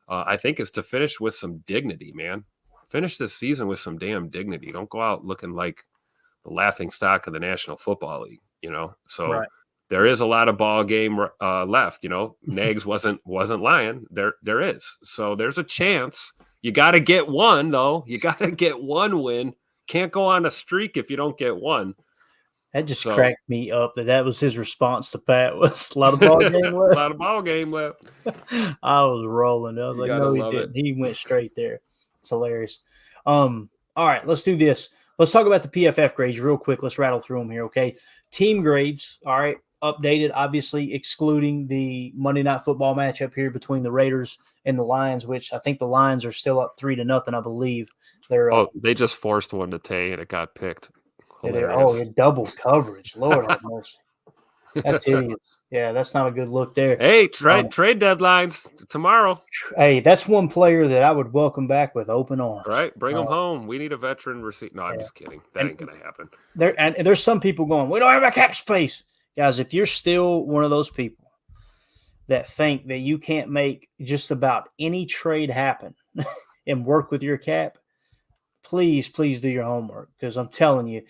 D: I think is to finish with some dignity, man. Finish this season with some damn dignity. Don't go out looking like the laughing stock of the National Football League, So right. There is a lot of ball game left. Nags wasn't lying. There is. So there's a chance. You got to get one, though. You got to get one win. Can't go on a streak if you don't get one.
C: That just cracked me up. That was his response to Pat. Was a lot of ball game left.
D: A lot of ball game left.
C: I was rolling. I was like, no, he didn't. He went straight there. It's hilarious. All right, let's do this. Let's talk about the PFF grades real quick. Let's rattle through them here, okay? Team grades, all right, updated, obviously excluding the Monday Night Football matchup here between the Raiders and the Lions, which I think the Lions are still up 3-0, I believe.
D: They just forced one to Tay, and it got picked.
C: You're double coverage. Lord have mercy. That's hideous. Yeah, that's not a good look there.
D: Hey, trade deadlines tomorrow.
C: Hey, that's one player that I would welcome back with open arms.
D: Right, bring them home. We need a veteran receipt. No, I'm just kidding. That ain't gonna happen.
C: There's some people going, we don't have a cap space, guys. If you're still one of those people that think that you can't make just about any trade happen and work with your cap, please do your homework, because I'm telling you,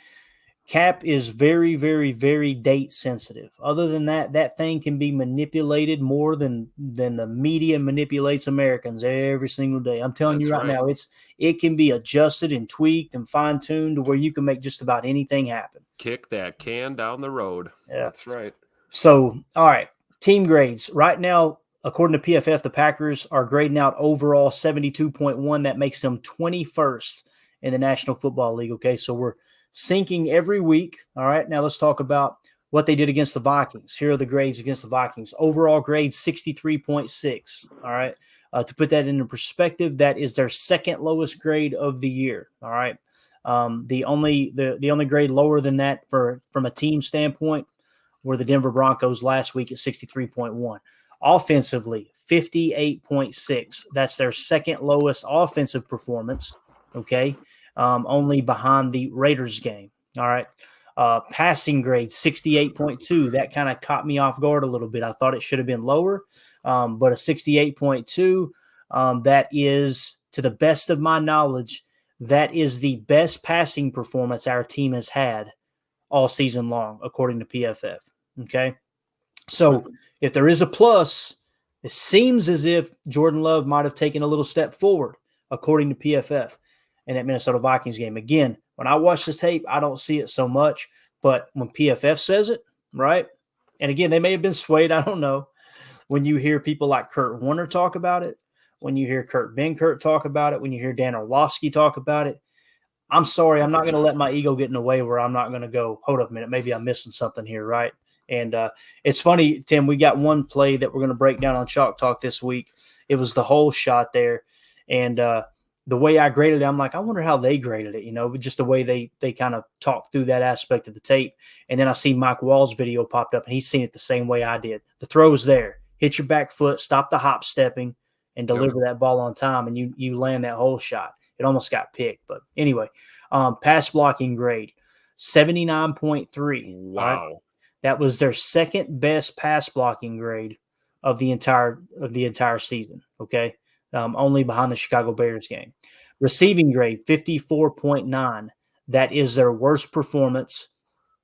C: Cap is very, very, very date sensitive. Other than that, that thing can be manipulated more than the media manipulates Americans every single day. I'm telling you right now, it can be adjusted and tweaked and fine tuned to where you can make just about anything happen.
D: Kick that can down the road.
C: Yeah.
D: That's right.
C: So, all right, team grades right now. According to PFF, the Packers are grading out overall 72.1. That makes them 21st in the National Football League. Okay, so we're sinking every week. All right, now let's talk about what they did against the Vikings. Here are the grades against the Vikings. Overall grade 63.6. All right, to put that into perspective, that is their second lowest grade of the year. All right, the only grade lower than that from a team standpoint were the Denver Broncos last week at 63.1. Offensively, 58.6. That's their second lowest offensive performance. Okay. Only behind the Raiders game. All right. Passing grade, 68.2. That kind of caught me off guard a little bit. I thought it should have been lower, but a 68.2. That is, to the best of my knowledge, that is the best passing performance our team has had all season long, according to PFF. Okay. So if there is a plus, it seems as if Jordan Love might have taken a little step forward, according to PFF, in that Minnesota Vikings game. Again, when I watch the tape, I don't see it so much, but when PFF says it, right? And again, they may have been swayed. I don't know. When you hear people like Kurt Warner talk about it, when you hear Kurt Benkert talk about it, when you hear Dan Orlovsky talk about it, I'm sorry, I'm not going to let my ego get in the way where I'm not going to go, hold up a minute, maybe I'm missing something here, right? And it's funny, Tim, we got one play that we're going to break down on Chalk Talk this week. It was the whole shot there. And the way I graded it, I'm like, I wonder how they graded it, just the way they kind of talked through that aspect of the tape. And then I see Mike Wall's video popped up, and he's seen it the same way I did. The throw's there. Hit your back foot, stop the hop stepping, and deliver that ball on time, and you land that whole shot. It almost got picked. But anyway, pass blocking grade, 79.3.
D: Wow.
C: Right? That was their second best pass blocking grade of the entire season. Okay, only behind the Chicago Bears game. Receiving grade 54.9. That is their worst performance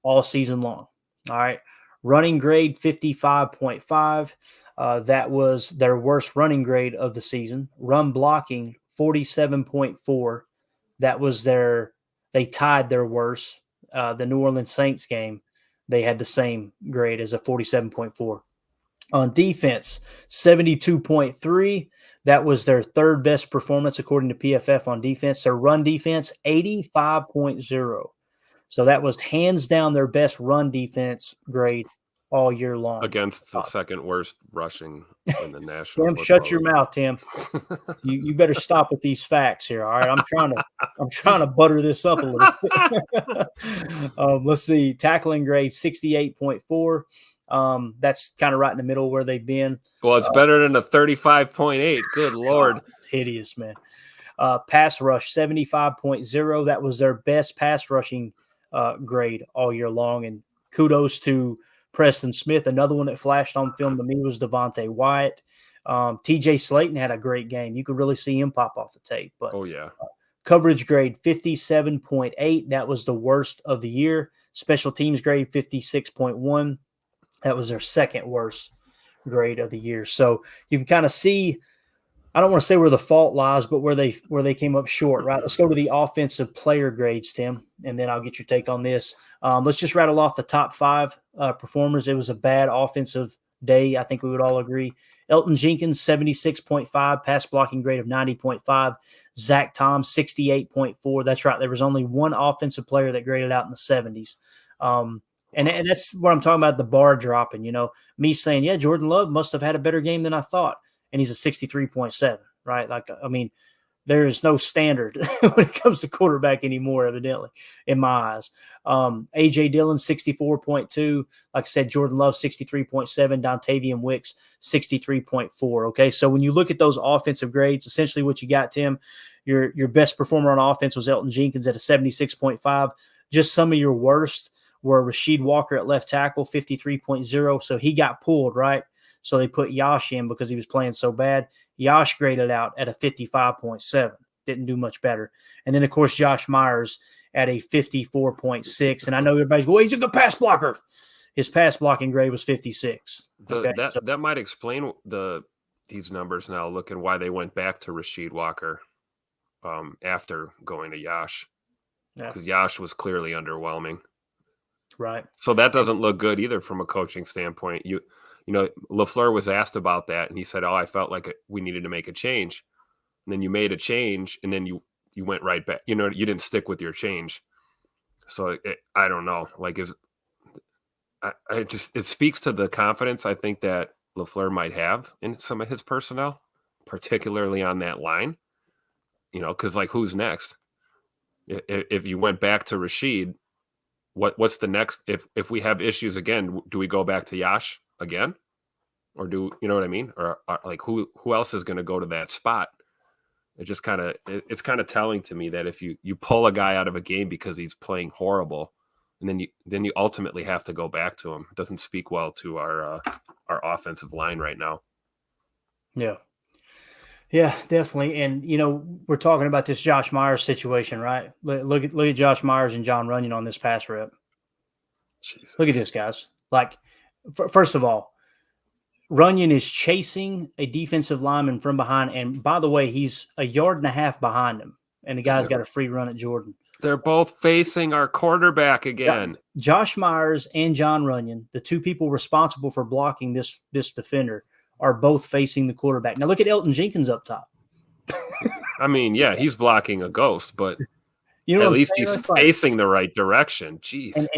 C: all season long. All right. Running grade 55.5. That was their worst running grade of the season. Run blocking 47.4. That was they tied their worst. The New Orleans Saints game, they had the same grade as a 47.4. On defense, 72.3. That was their third best performance according to PFF on defense. Their run defense, 85.0. So that was hands down their best run defense grade all year long.
D: Against the second worst rushing in the National
C: Tim,
D: Football
C: shut your
D: League.
C: mouth, Tim. You better stop with these facts here. All right, I'm trying to butter this up a little bit. Let's see, tackling grade 68.4. That's kind of right in the middle where they've been.
D: Well, it's better than a 35.8. Good Lord.
C: It's hideous, man. Pass rush 75.0. That was their best pass rushing grade all year long. And kudos to Preston Smith. Another one that flashed on film to me was Devontae Wyatt. TJ Slayton had a great game. You could really see him pop off the tape. But coverage grade 57.8. That was the worst of the year. Special teams grade 56.1. That was their second worst grade of the year. So you can kind of see, I don't want to say where the fault lies, but where they came up short, right? Let's go to the offensive player grades, Tim, and then I'll get your take on this. Let's just rattle off the top 5 performers. It was a bad offensive day. I think we would all agree. Elton Jenkins, 76.5, pass blocking grade of 90.5. Zach Tom, 68.4. That's right. There was only one offensive player that graded out in the 70s. And that's what I'm talking about, the bar dropping, me saying, yeah, Jordan Love must have had a better game than I thought. And he's a 63.7, right? Like, I mean, there is no standard when it comes to quarterback anymore, evidently, in my eyes. A.J. Dillon, 64.2. Like I said, Jordan Love, 63.7. Dontavian Wicks, 63.4. Okay, so when you look at those offensive grades, essentially what you got, Tim, your best performer on offense was Elton Jenkins at a 76.5. Just some of your worst were Rasheed Walker at left tackle, 53.0. So he got pulled, right? So they put Yash in because he was playing so bad. Yash graded out at a 55.7. didn't do much better. And then, of course, Josh Myers at a 54.6. And I know everybody's going, well, he's a good pass blocker. His pass blocking grade was 56. Okay?
D: That might explain these numbers now, looking why they went back to Rasheed Walker after going to Yash. Because Yash was clearly underwhelming.
C: Right.
D: So that doesn't look good either from a coaching standpoint. You know, LaFleur was asked about that, and he said, I felt like we needed to make a change. And then you made a change, and then you went right back. You didn't stick with your change. So I don't know. Like, it speaks to the confidence I think that LaFleur might have in some of his personnel, particularly on that line. Because like, who's next? If you went back to Rasheed, what's the next? If we have issues again, do we go back to Yash again, or do you know what I mean? Or like who else is going to go to that spot? It's kind of telling to me that if you pull a guy out of a game because he's playing horrible, and then you ultimately have to go back to him. It doesn't speak well to our offensive line right now.
C: Yeah, definitely. And, we're talking about this Josh Myers situation, right? Look at Josh Myers and John Runyon on this pass rep.
D: Jesus.
C: Look at this, guys. Like, first of all, Runyon is chasing a defensive lineman from behind. And by the way, he's a yard and a half behind him. And the guy's got a free run at Jordan.
D: They're both facing our quarterback again.
C: Josh Myers and John Runyon, the two people responsible for blocking this defender, are both facing the quarterback. Now look at Elton Jenkins up top.
D: I mean, yeah, he's blocking a ghost, but
C: at
D: least he's facing the right direction. Jeez.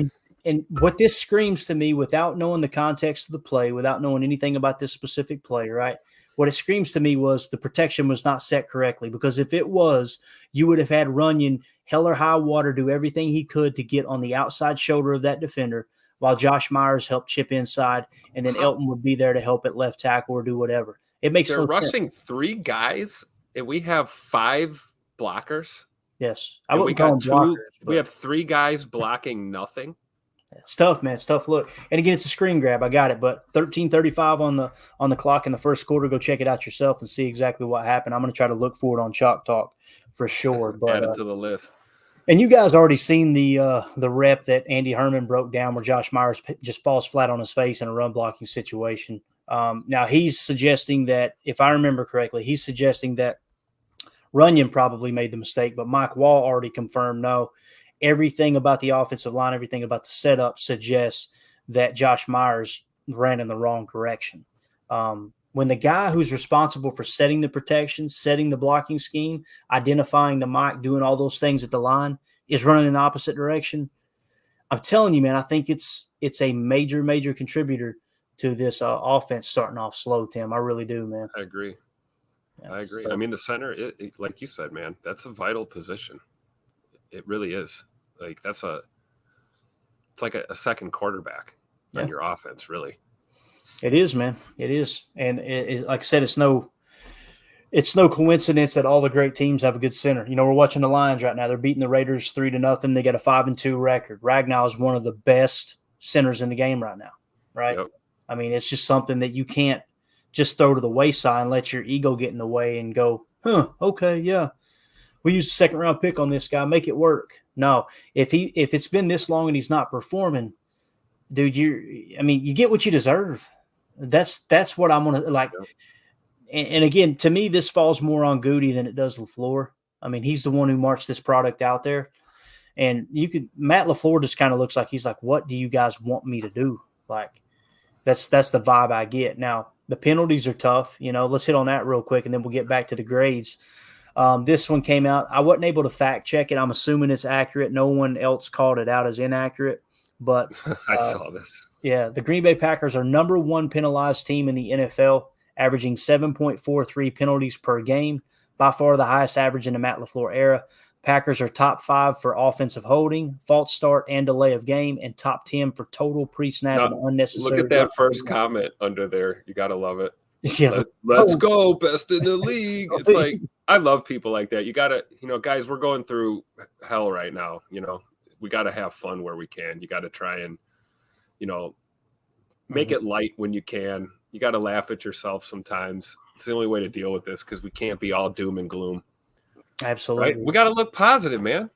C: And what this screams to me, without knowing the context of the play, without knowing anything about this specific play, right? What it screams to me was the protection was not set correctly, because if it was, you would have had Runyon hell or high water do everything he could to get on the outside shoulder of that defender, while Josh Myers helped chip inside, and then Elton would be there to help at left tackle or do whatever. It makes
D: They're rushing 3 guys, and we have 5 blockers.
C: Yes.
D: We got 2. We have 3 guys blocking nothing.
C: It's tough, man. It's tough look. And again, it's a screen grab. I got it. But 13:35 on the clock in the first quarter. Go check it out yourself and see exactly what happened. I'm going to try to look for it on Chalk Talk for sure. But
D: add it to the list.
C: And you guys already seen the rep that Andy Herman broke down, where Josh Myers just falls flat on his face in a run blocking situation. Now he's suggesting that, if I remember correctly, he's suggesting that Runyon probably made the mistake, but Mike Wall already confirmed no. Everything about the offensive line, everything about the setup suggests that Josh Myers ran in the wrong direction. When the guy who's responsible for setting the protection, setting the blocking scheme, identifying the mic, doing all those things at the line, is running in the opposite direction, I'm telling you, man, I think it's a major, major contributor to this offense starting off slow, Tim. I really do, man.
D: I agree.
C: Yeah,
D: I agree. I mean, the center, like you said, man, that's a vital position. It really is. Like, it's like a second quarterback on your offense, really. It
C: is, man. It is. And like I said, it's no coincidence that all the great teams have a good center. We're watching the Lions right now. They're beating the Raiders 3-0. They got a 5-2 record. Ragnow is one of the best centers in the game right now, right?
D: Yep.
C: I mean, it's just something that you can't just throw to the wayside and let your ego get in the way and go, okay, yeah, we use a second-round pick on this guy. Make it work. No, if it's been this long and he's not performing, dude, you get what you deserve. That's what I'm gonna like. And again, to me, this falls more on Goody than it does LaFleur. I mean, he's the one who marched this product out there, and Matt LaFleur just kind of looks like he's like, "What do you guys want me to do?" Like, that's the vibe I get. Now, the penalties are tough. Let's hit on that real quick, and then we'll get back to the grades. This one came out. I wasn't able to fact check it. I'm assuming it's accurate. No one else called it out as inaccurate. But
D: I saw this.
C: Yeah, the Green Bay Packers are number 1 penalized team in the NFL, averaging 7.43 penalties per game, by far the highest average in the Matt LaFleur era. Packers are top 5 for offensive holding, false start, and delay of game, and top 10 for total pre-snap and unnecessary.
D: Look at that first comment under there. You got to love it.
C: Yeah.
D: Let's go, best in the league. It's like, I love people like that. You got to, guys, we're going through hell right now. We got to have fun where we can. You got to try and, make it light when you can. You got to laugh at yourself sometimes. It's the only way to deal with this, because we can't be all doom and gloom.
C: Absolutely.
D: Right? We got to look positive, man.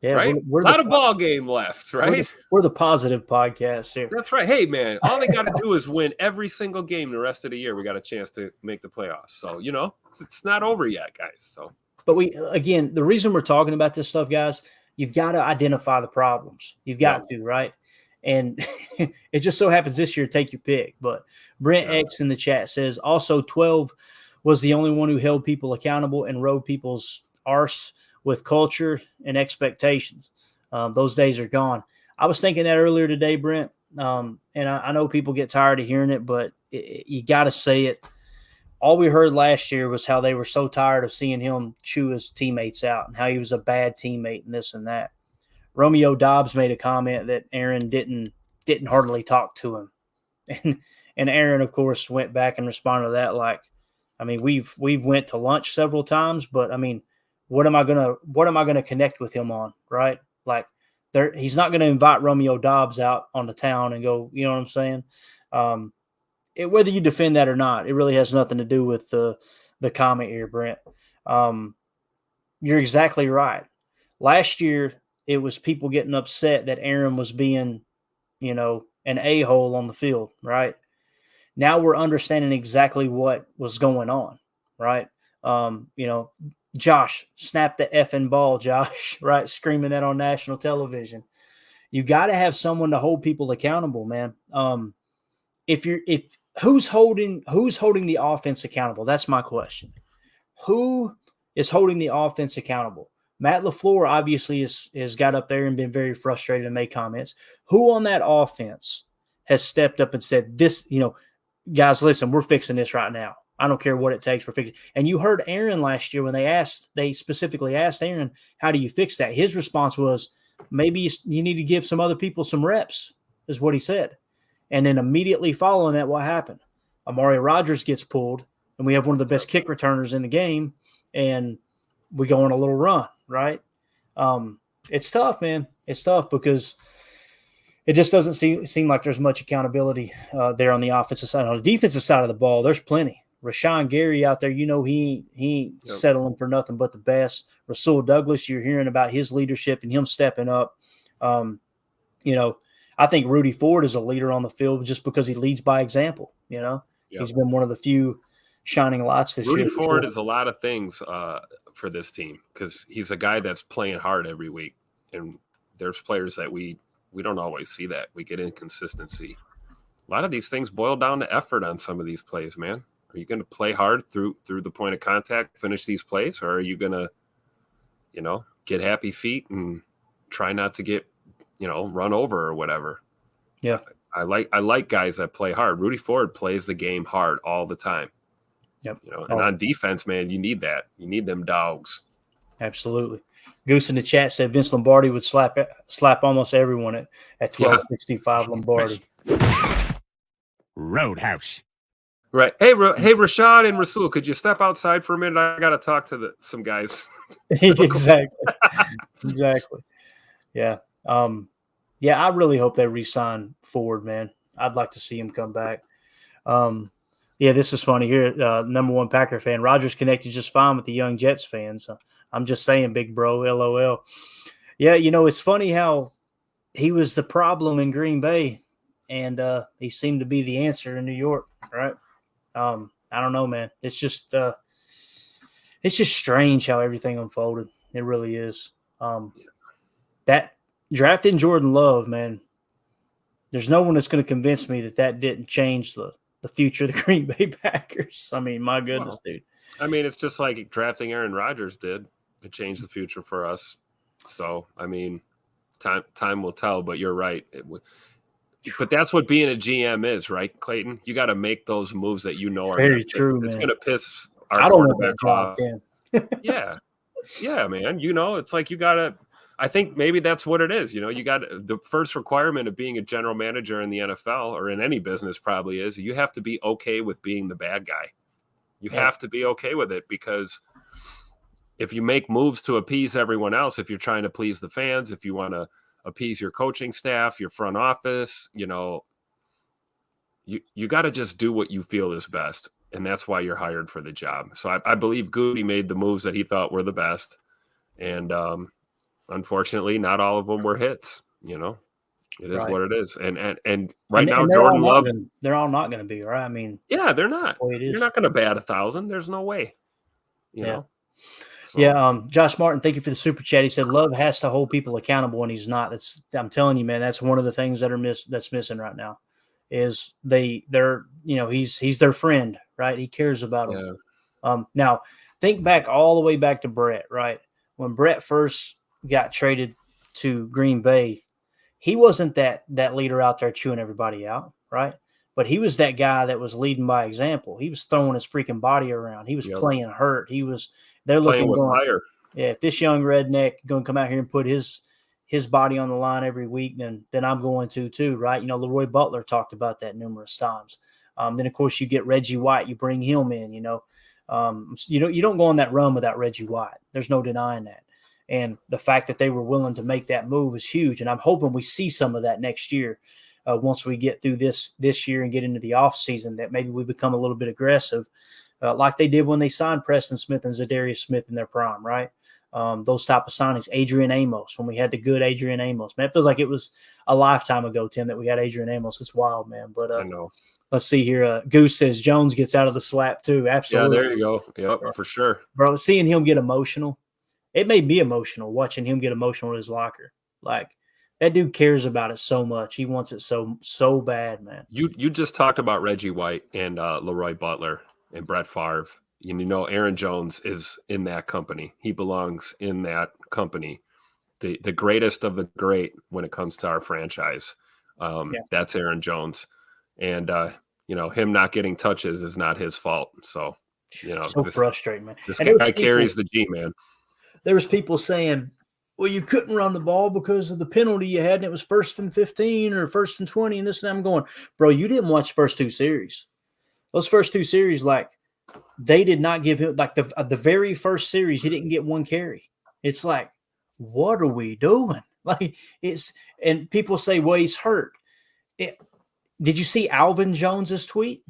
C: Yeah,
D: right?
C: We're
D: a lot of ball game left, right?
C: We're the positive podcast here.
D: That's right. Hey, man, all they got to do is win every single game the rest of the year. We got a chance to make the playoffs. So, it's not over yet, guys. So,
C: but the reason we're talking about this stuff, guys, you've got to identify the problems. You've got to, right? And it just so happens this year, take your pick. But Brent X in the chat says, also 12 was the only one who held people accountable and rode people's arse with culture and expectations. Those days are gone. I was thinking that earlier today, Brent, and I know people get tired of hearing it, but you got to say it. All we heard last year was how they were so tired of seeing him chew his teammates out and how he was a bad teammate and this and that. Romeo Dobbs made a comment that Aaron didn't hardly talk to him. And Aaron, of course, went back and responded to that like, I mean, we've went to lunch several times, but I mean, what am I gonna connect with him on, right? Like, he's not gonna invite Romeo Dobbs out on the town and go, you know what I'm saying? Whether you defend that or not, it really has nothing to do with the comment here, Brent. You're exactly right. Last year, it was people getting upset that Aaron was being, an a-hole on the field, right? Now we're understanding exactly what was going on, right? Josh, snap the effing ball, Josh, right? Screaming that on national television. You got to have someone to hold people accountable, man. Who's holding the offense accountable? That's my question. Who is holding the offense accountable? Matt LaFleur obviously has got up there and been very frustrated and made comments. Who on that offense has stepped up and said, this, guys, listen, we're fixing this right now. I don't care what it takes. We're fixing. And you heard Aaron last year when they specifically asked Aaron, how do you fix that? His response was, maybe you need to give some other people some reps, is what he said. And then immediately following that, what happened? Amari Rodgers gets pulled, and we have one of the best kick returners in the game, and we go on a little run, right? It's tough, man. It's tough because it just doesn't seem like there's much accountability there on the offensive side. On the defensive side of the ball, there's plenty. Rashan Gary out there, he ain't settling for nothing but the best. Rasul Douglas, you're hearing about his leadership and him stepping up. I think Rudy Ford is a leader on the field just because he leads by example. He's been one of the few shining lights this year.
D: Rudy Ford is a lot of things for this team because he's a guy that's playing hard every week, and there's players that we don't always see that. We get inconsistency. A lot of these things boil down to effort on some of these plays, man. Are you going to play hard through the point of contact, finish these plays, or are you going to, get happy feet and try not to get, run over or whatever?
C: Yeah.
D: I like guys that play hard. Rudy Ford plays the game hard all the time.
C: Yep.
D: And on defense, man, you need that. You need them dogs.
C: Absolutely. Goose in the chat said Vince Lombardi would slap almost everyone at 1265 Lombardi.
I: Roadhouse.
D: Right. Hey, Rashad and Rasul, could you step outside for a minute? I got to talk to some guys.
C: Exactly. Yeah. I really hope they re-sign Ford, man. I'd like to see him come back. This is funny here. Number one Packer fan. Rodgers connected just fine with the young Jets fans. So I'm just saying, big bro, LOL. Yeah, it's funny how he was the problem in Green Bay, and he seemed to be the answer in New York, right? I don't know, man. It's just strange how everything unfolded. It really is. That drafting Jordan Love, man, there's no one that's going to convince me that didn't change the future of the Green Bay Packers. I mean, my goodness, dude.
D: I mean, it's just like drafting Aaron Rodgers did. It changed the future for us. So, I mean, time will tell, but you're right. But that's what being a GM is, right, Clayton? You got to make those moves that are
C: very true.
D: It's going to piss
C: our quarterback off.
D: Yeah, man. It's like you got to. I think maybe that's what it is. You got the first requirement of being a general manager in the NFL or in any business probably is you have to be okay with being the bad guy. You have to be okay with it because if you make moves to appease everyone else, if you're trying to please the fans, if you want to appease your coaching staff, your front office, you got to just do what you feel is best. and that's why you're hired for the job. So I believe Goody made the moves that he thought were the best, and unfortunately, not all of them were hits. It is what it is. And right now, Jordan Love,
C: they're all not going to be right. I mean,
D: yeah, they're not. You're not going to bat 1,000. There's no way. You know. So.
C: Yeah, Josh Martin, thank you for the super chat. He said Love has to hold people accountable, and he's not. I'm telling you, man, that's one of the things that's missing right now. Is they're he's their friend, right? He cares about them. Yeah. Now think back all the way back to Brett, right? When Brett first got traded to Green Bay, he wasn't that leader out there chewing everybody out, right? But he was that guy that was leading by example. He was throwing his freaking body around. He was playing hurt. They're looking
D: with fire.
C: Yeah, if this young redneck going to come out here and put his body on the line every week, then I'm going to too, right? Leroy Butler talked about that numerous times. Then of course you get Reggie White, you bring him in. You don't go on that run without Reggie White. There's no denying that. And the fact that they were willing to make that move is huge. And I'm hoping we see some of that next year. Once we get through this year and get into the off season, that maybe we become a little bit aggressive, like they did when they signed Preston Smith and Zadarius Smith in their prime, right? Those type of signings. Adrian Amos, when we had the good Adrian Amos, man, it feels like it was a lifetime ago, Tim, that we had Adrian Amos. It's wild, man. But
D: I know.
C: Let's see here. Goose says Jones gets out of the slap too. Absolutely.
D: Yeah, there you go. Yep, for sure,
C: bro. Seeing him get emotional, it made me emotional watching him get emotional in his locker. Like, that dude cares about it so much. He wants it so bad, man.
D: You just talked about Reggie White and Leroy Butler and Brett Favre. Aaron Jones is in that company. He belongs in that company. The greatest of the great when it comes to our franchise. That's Aaron Jones. And, him not getting touches is not his fault. So,
C: so frustrating, man.
D: This guy carries the G, man.
C: There was people saying, well, you couldn't run the ball because of the penalty you had, and it was 1st and 15 or 1st and 20, and this and that. I'm going, bro, you didn't watch the first two series. Those first two series, like, they did not give him, like, the very first series, he didn't get one carry. It's like, what are we doing? Like, and people say, well, he's hurt. Did you see Alvin Jones's tweet?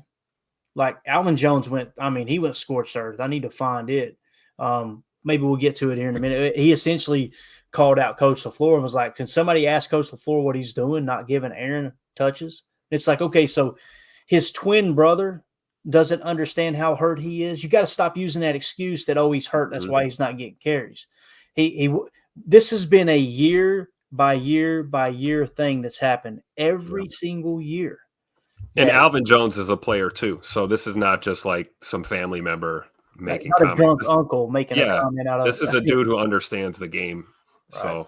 C: Like, Alvin Jones he went scorched earth. I need to find it. Maybe we'll get to it here in a minute. He essentially called out Coach LaFleur and was like, can somebody ask Coach LaFleur what he's doing, not giving Aaron touches? It's like, okay, so his twin brother doesn't understand how hurt he is. You got to stop using that excuse that, oh, he's hurt, that's why he's not getting carries. This has been a year by year by year thing that's happened every single year.
D: And Alvin Jones is a player too. So this is not just like some family member making
C: not a drunk uncle making a comment out of
D: this is a dude who understands the game. Right. So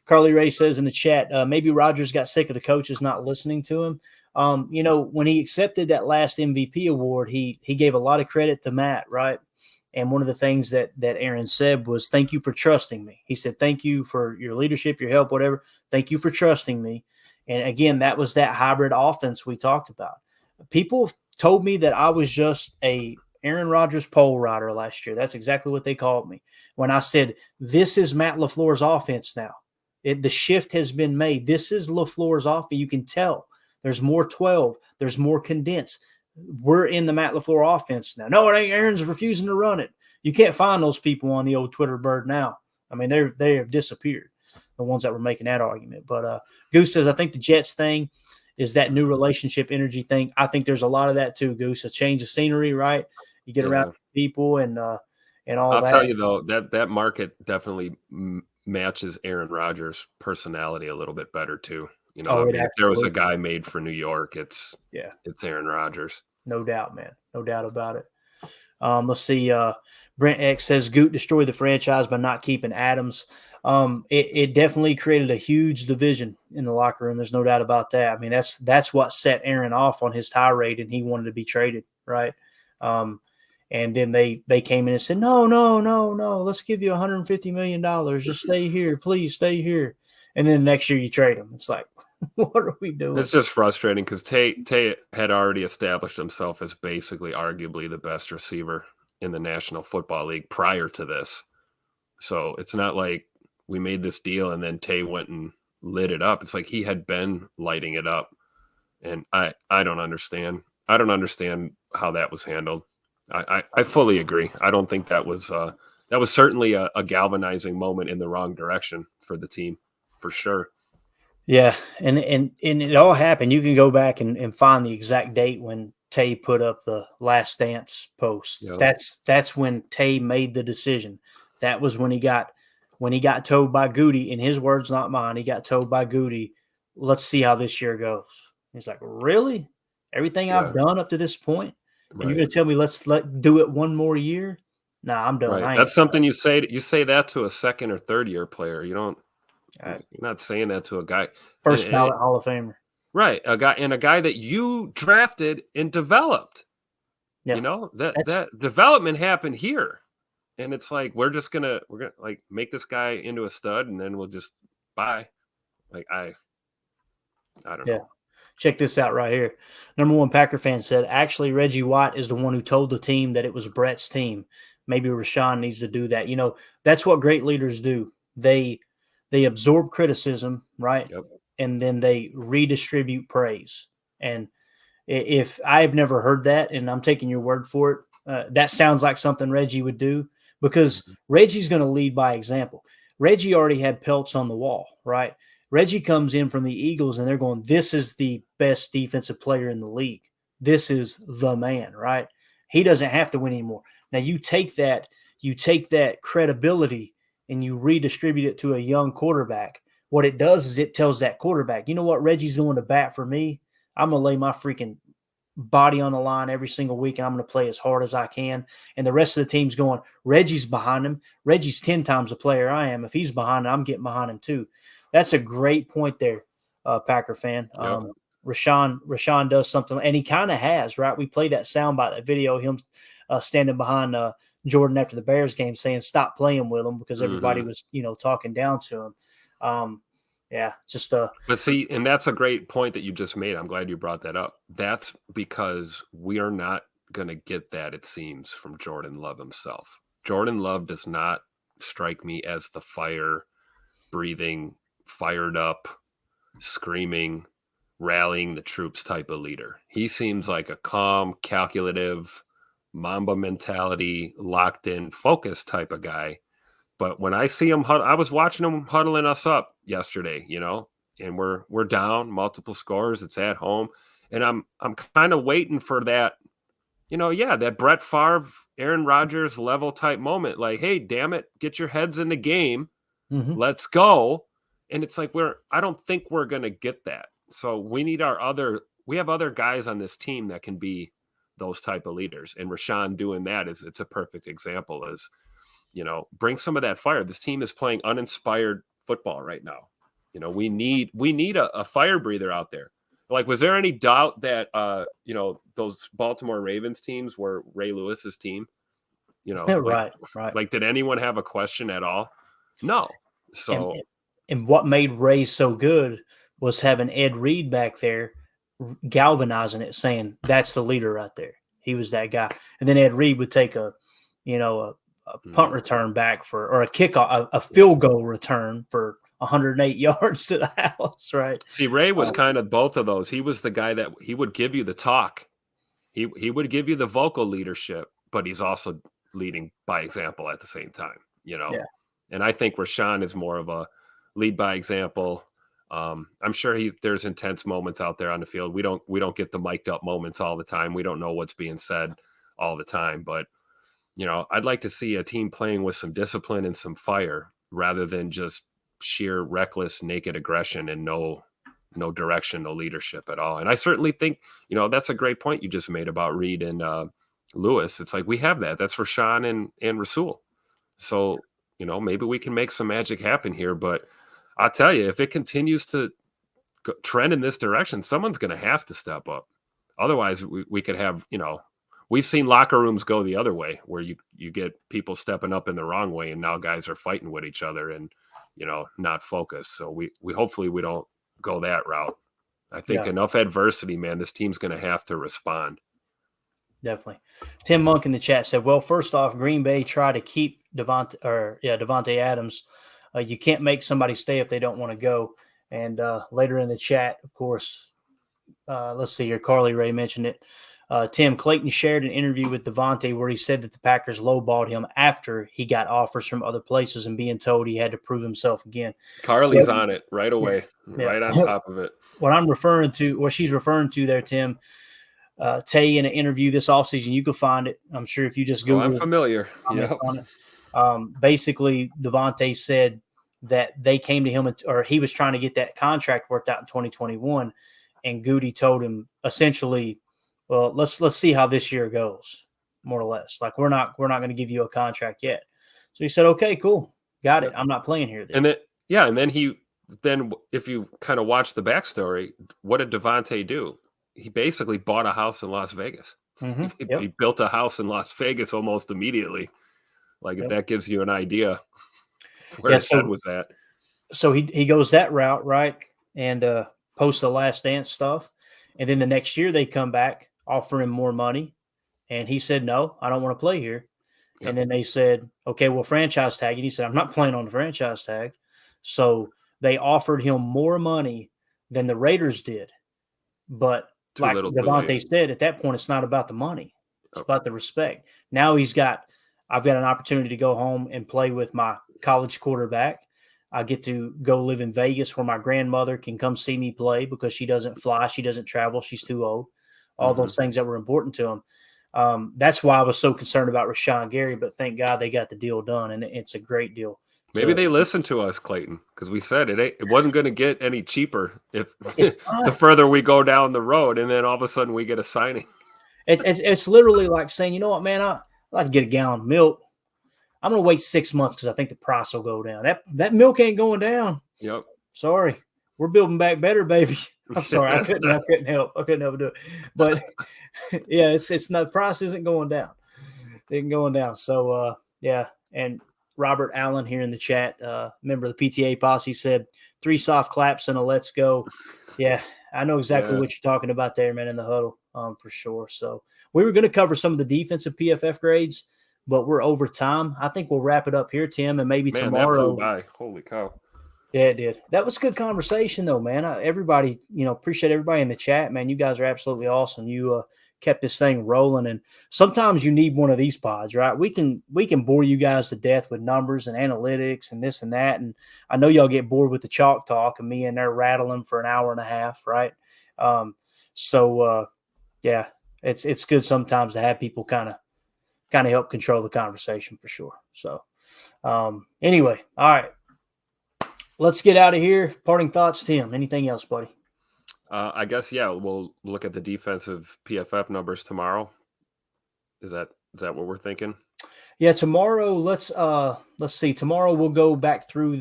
C: Carly Ray says in the chat, maybe Rodgers got sick of the coaches not listening to him. When he accepted that last MVP award, he gave a lot of credit to Matt, right? And one of the things that Aaron said was, thank you for trusting me. He said, thank you for your leadership, your help, whatever. Thank you for trusting me. And again, that was that hybrid offense we talked about. People told me that I was just a Aaron Rodgers pole rider last year. That's exactly what they called me. When I said, this is Matt LaFleur's offense now. The shift has been made. This is LaFleur's offense. You can tell. There's more 12. There's more condensed. We're in the Matt LaFleur offense now. No, it ain't. Aaron's refusing to run it. You can't find those people on the old Twitter bird now. I mean, they have disappeared, the ones that were making that argument. But Goose says, I think the Jets thing is that new relationship energy thing. I think there's a lot of that too, Goose. A change of scenery, right? You get around people and all that.
D: I'll tell you, though, that market definitely matches Aaron Rodgers' personality a little bit better too. If there was a guy made for New York, it's Aaron Rodgers.
C: No doubt, man. No doubt about it. Let's see. Brent X says Goot destroyed the franchise by not keeping Adams. It definitely created a huge division in the locker room. There's no doubt about that. I mean, that's what set Aaron off on his tirade, and he wanted to be traded, right? And then they came in and said, no, let's give you $150 million. Just stay here. Please stay here. And then next year you trade him. It's like, what are we doing?
D: It's just frustrating because Tay had already established himself as basically arguably the best receiver in the National Football League prior to this. So it's not like we made this deal and then Tay went and lit it up. It's like he had been lighting it up. And I don't understand. understand how that was handled. I fully agree. I don't think that was certainly a galvanizing moment in the wrong direction for the team, for sure.
C: Yeah, and it all happened. You can go back and find the exact date when Tay put up the Last Dance post.
D: Yep.
C: That's when Tay made the decision. That was when he got told by Goody, in his words, not mine. He got told by Goody, "Let's see how this year goes." He's like, "Really? Everything I've done up to this point, and you're going to tell me let's do it one more year? Nah, I'm done."
D: Right. That's something you say that to a second or third year player. You don't.
C: Right.
D: You're not saying that to a guy
C: First ballot Hall of Famer.
D: Right, a guy that you drafted and developed.
C: Yeah.
D: You know, that development happened here. And it's like we're gonna like make this guy into a stud and then we'll just bye. Like I don't know.
C: Check this out right here. Number one Packer fan said, actually, Reggie White is the one who told the team that it was Brett's team. Maybe Rashan needs to do that. You know, that's what great leaders do. They absorb criticism, right?
D: Yep.
C: And then they redistribute praise. And if I've never heard that, and I'm taking your word for it, that sounds like something Reggie would do, because Reggie's going to lead by example. Reggie already had pelts on the wall, right? Reggie comes in from the Eagles, and they're going, this is the best defensive player in the league. This is the man, right? He doesn't have to win anymore. Now you take that credibility and you redistribute it to a young quarterback. What it does is it tells that quarterback, you know what, Reggie's going to bat for me. I'm going to lay my freaking body on the line every single week, and I'm going to play as hard as I can. And the rest of the team's going, Reggie's behind him. Reggie's 10 times the player I am. If he's behind him, I'm getting behind him too. That's a great point there, Packer fan.
D: Yep.
C: Rashan does something, and he kind of has, right? We played that soundbite, that video of him standing behind Jordan after the Bears game saying, stop playing with him, because everybody was, talking down to him.
D: But see, and that's a great point that you just made. I'm glad you brought that up. That's because we are not going to get that, it seems, from Jordan Love himself. Jordan Love does not strike me as the fire-breathing, fired up, screaming, rallying the troops type of leader. He seems like a calm, calculative, Mamba mentality, locked in, focused type of guy. But when I see him, I was watching him huddling us up yesterday, and we're down multiple scores. It's at home, and I'm kind of waiting for that, that Brett Favre, Aaron Rodgers level type moment. Like, hey, damn it, get your heads in the game, let's go. And it's like I don't think we're gonna get that. So we have other guys on this team that can be those type of leaders, and Rashan doing that it's a perfect example. Bring some of that fire. This team is playing uninspired football right now. We need a fire breather out there. Like, was there any doubt that those Baltimore Ravens teams were Ray Lewis's team?
C: Right.
D: Like, did anyone have a question at all? No. So,
C: and what made Ray so good was having Ed Reed back there galvanizing it, saying that's the leader right there. He was that guy. And then Ed Reed would take a punt return back or a kickoff, a field goal return for 108 yards to the house, right?
D: See, Ray was kind of both of those. He was the guy that he would give you the talk. He would give you the vocal leadership, but he's also leading by example at the same time, Yeah. And I think Rashan is more of a lead by example. I'm sure there's intense moments out there on the field. We don't get the mic'd up moments all the time. We don't know what's being said all the time, but I'd like to see a team playing with some discipline and some fire rather than just sheer reckless, naked aggression and no direction, no leadership at all. And I certainly think, that's a great point you just made about Reed and Lewis. It's like we have that. That's Rashan and Rasul. So, maybe we can make some magic happen here. But I'll tell you, if it continues to trend in this direction, someone's going to have to step up. Otherwise, we could have, we've seen locker rooms go the other way where you get people stepping up in the wrong way, and now guys are fighting with each other and, not focused. So we hopefully we don't go that route. I think enough adversity, man, this team's going to have to respond.
C: Definitely. Tim Monk in the chat said, well, first off, Green Bay tried to keep Devontae Adams. You can't make somebody stay if they don't want to go. And later in the chat, of course, let's see here, Carly Ray mentioned it. Tim, Clayton shared an interview with Devontae where he said that the Packers lowballed him after he got offers from other places and being told he had to prove himself again.
D: Carly's on it right away, right on top of it.
C: What she's referring to there, Tim, Tay in an interview this offseason, you can find it. I'm sure if you just Google
D: I'm familiar.
C: on it. Basically, Devontae said that they came to him, or he was trying to get that contract worked out in 2021, and Goody told him essentially, well, let's see how this year goes, more or less. Like we're not going to give you a contract yet. So he said, okay, cool, got it. I'm not playing here. Then.
D: And then if you kind of watch the backstory, what did Devontae do? He basically bought a house in Las Vegas.
C: Mm-hmm.
D: He built a house in Las Vegas almost immediately. Like if that gives you an idea where his head was at.
C: So he goes that route, right? And posts the Last Dance stuff. And then the next year they come back, offer him more money. And he said, no, I don't want to play here. Yep. And then they said, okay, well, franchise tag. And he said, I'm not playing on the franchise tag. So they offered him more money than the Raiders did. But like Devontae said, at that point, it's not about the money. It's about the respect. Now I've got an opportunity to go home and play with my college quarterback. I get to go live in Vegas where my grandmother can come see me play because she doesn't fly. She doesn't travel. She's too old. All those things that were important to him. That's why I was so concerned about Rashan Gary, but thank God they got the deal done, and it's a great deal.
D: Maybe they listened to us, Clayton, because we said it wasn't going to get any cheaper if the further we go down the road, and then all of a sudden we get a signing.
C: It's literally like saying, you know what, man, I'd like to get a gallon of milk. I'm going to wait 6 months because I think the price will go down. That milk ain't going down.
D: Yep.
C: Sorry. We're building back better, baby. I'm sorry. I couldn't help. I couldn't help do it. But yeah, it's not, the price isn't going down. It ain't going down. So yeah. And Robert Allen here in the chat, member of the PTA posse, said 3 soft claps and a let's go. Yeah. I know exactly what you're talking about there, man, in the huddle, for sure. So we were going to cover some of the defensive PFF grades, but we're over time. I think we'll wrap it up here, Tim, and maybe tomorrow.
D: That flew by. Holy cow.
C: Yeah, it did. That was a good conversation, though, man. Everybody, appreciate everybody in the chat, man. You guys are absolutely awesome. You kept this thing rolling, and sometimes you need one of these pods, right? We can bore you guys to death with numbers and analytics and this and that, and I know y'all get bored with the chalk talk and me and there rattling for an hour and a half, right? Yeah, it's good sometimes to have people kind of help control the conversation for sure. So anyway, all right. Let's get out of here. Parting thoughts, Tim. Anything else, buddy?
D: I guess, yeah, we'll look at the defensive PFF numbers tomorrow. Is that what we're thinking?
C: Yeah, tomorrow, let's see. Tomorrow we'll go back through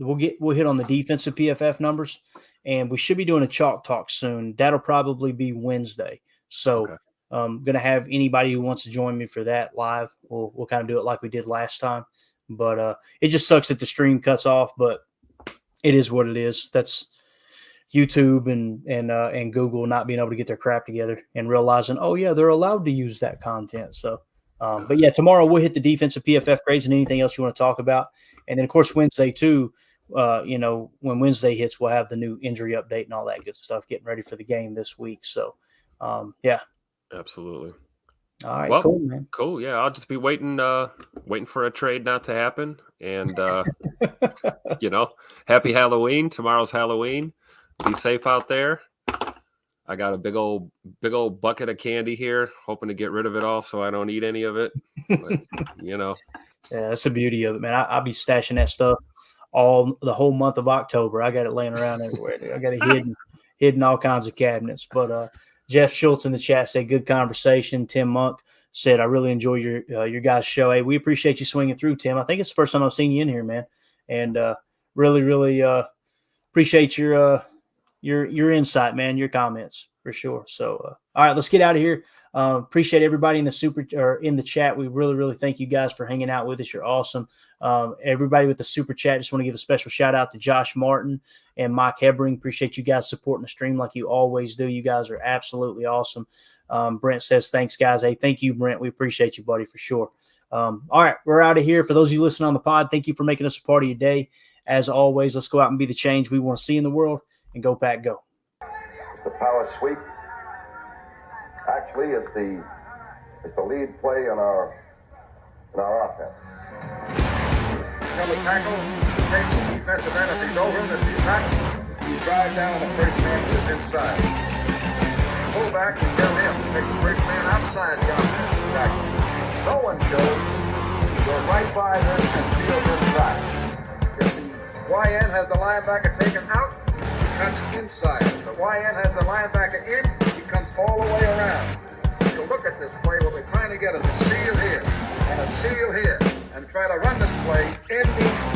C: we'll hit on the defensive PFF numbers, and we should be doing a chalk talk soon. That'll probably be Wednesday. So I'm going to have anybody who wants to join me for that live. We'll kind of do it like we did last time. But it just sucks that the stream cuts off, but it is what it is. That's YouTube and Google not being able to get their crap together and realizing, oh yeah, they're allowed to use that content. So, but yeah, tomorrow we'll hit the defensive PFF grades and anything else you want to talk about. And then of course Wednesday too, when Wednesday hits, we'll have the new injury update and all that good stuff, getting ready for the game this week. So, yeah,
D: absolutely.
C: All right, well, cool, man.
D: Cool. Yeah, I'll just be waiting for a trade not to happen. And happy Halloween. Tomorrow's Halloween. Be safe out there. I got a big old bucket of candy here, hoping to get rid of it all so I don't eat any of it. But, Yeah,
C: that's the beauty of it, man. I'll be stashing that stuff the whole month of October. I got it laying around everywhere. I got it hidden all kinds of cabinets. But Jeff Schultz in the chat said, good conversation. Tim Monk said, I really enjoy your guys' show. Hey, we appreciate you swinging through, Tim. I think it's the first time I've seen you in here, man. And really, really appreciate your insight, man, your comments for sure. So, all right, let's get out of here. Appreciate everybody in the chat. We really, really thank you guys for hanging out with us. You're awesome. Everybody with the super chat, just want to give a special shout out to Josh Martin and Mike Hebring. Appreciate you guys supporting the stream like you always do. You guys are absolutely awesome. Brent says, thanks, guys. Hey, thank you, Brent. We appreciate you, buddy, for sure. All right, we're out of here. For those of you listening on the pod, thank you for making us a part of your day. As always, let's go out and be the change we want to see in the world, and go Pack, go.
A: The power sweep. Action. Basically, it's the lead play in our offense.
B: Come to tackle, take the defensive end if he's over him. If he's not, you drive down the first man to his inside. Pull back and tell him to take the first man outside the offensive tackle. No one goes. Go right by them and field inside. If the YN has the linebacker taken out, he cuts inside. If the YN has the linebacker in, he comes all the way around. If you look at this play, what we're trying to get is a seal here and a seal here, and try to run this play in the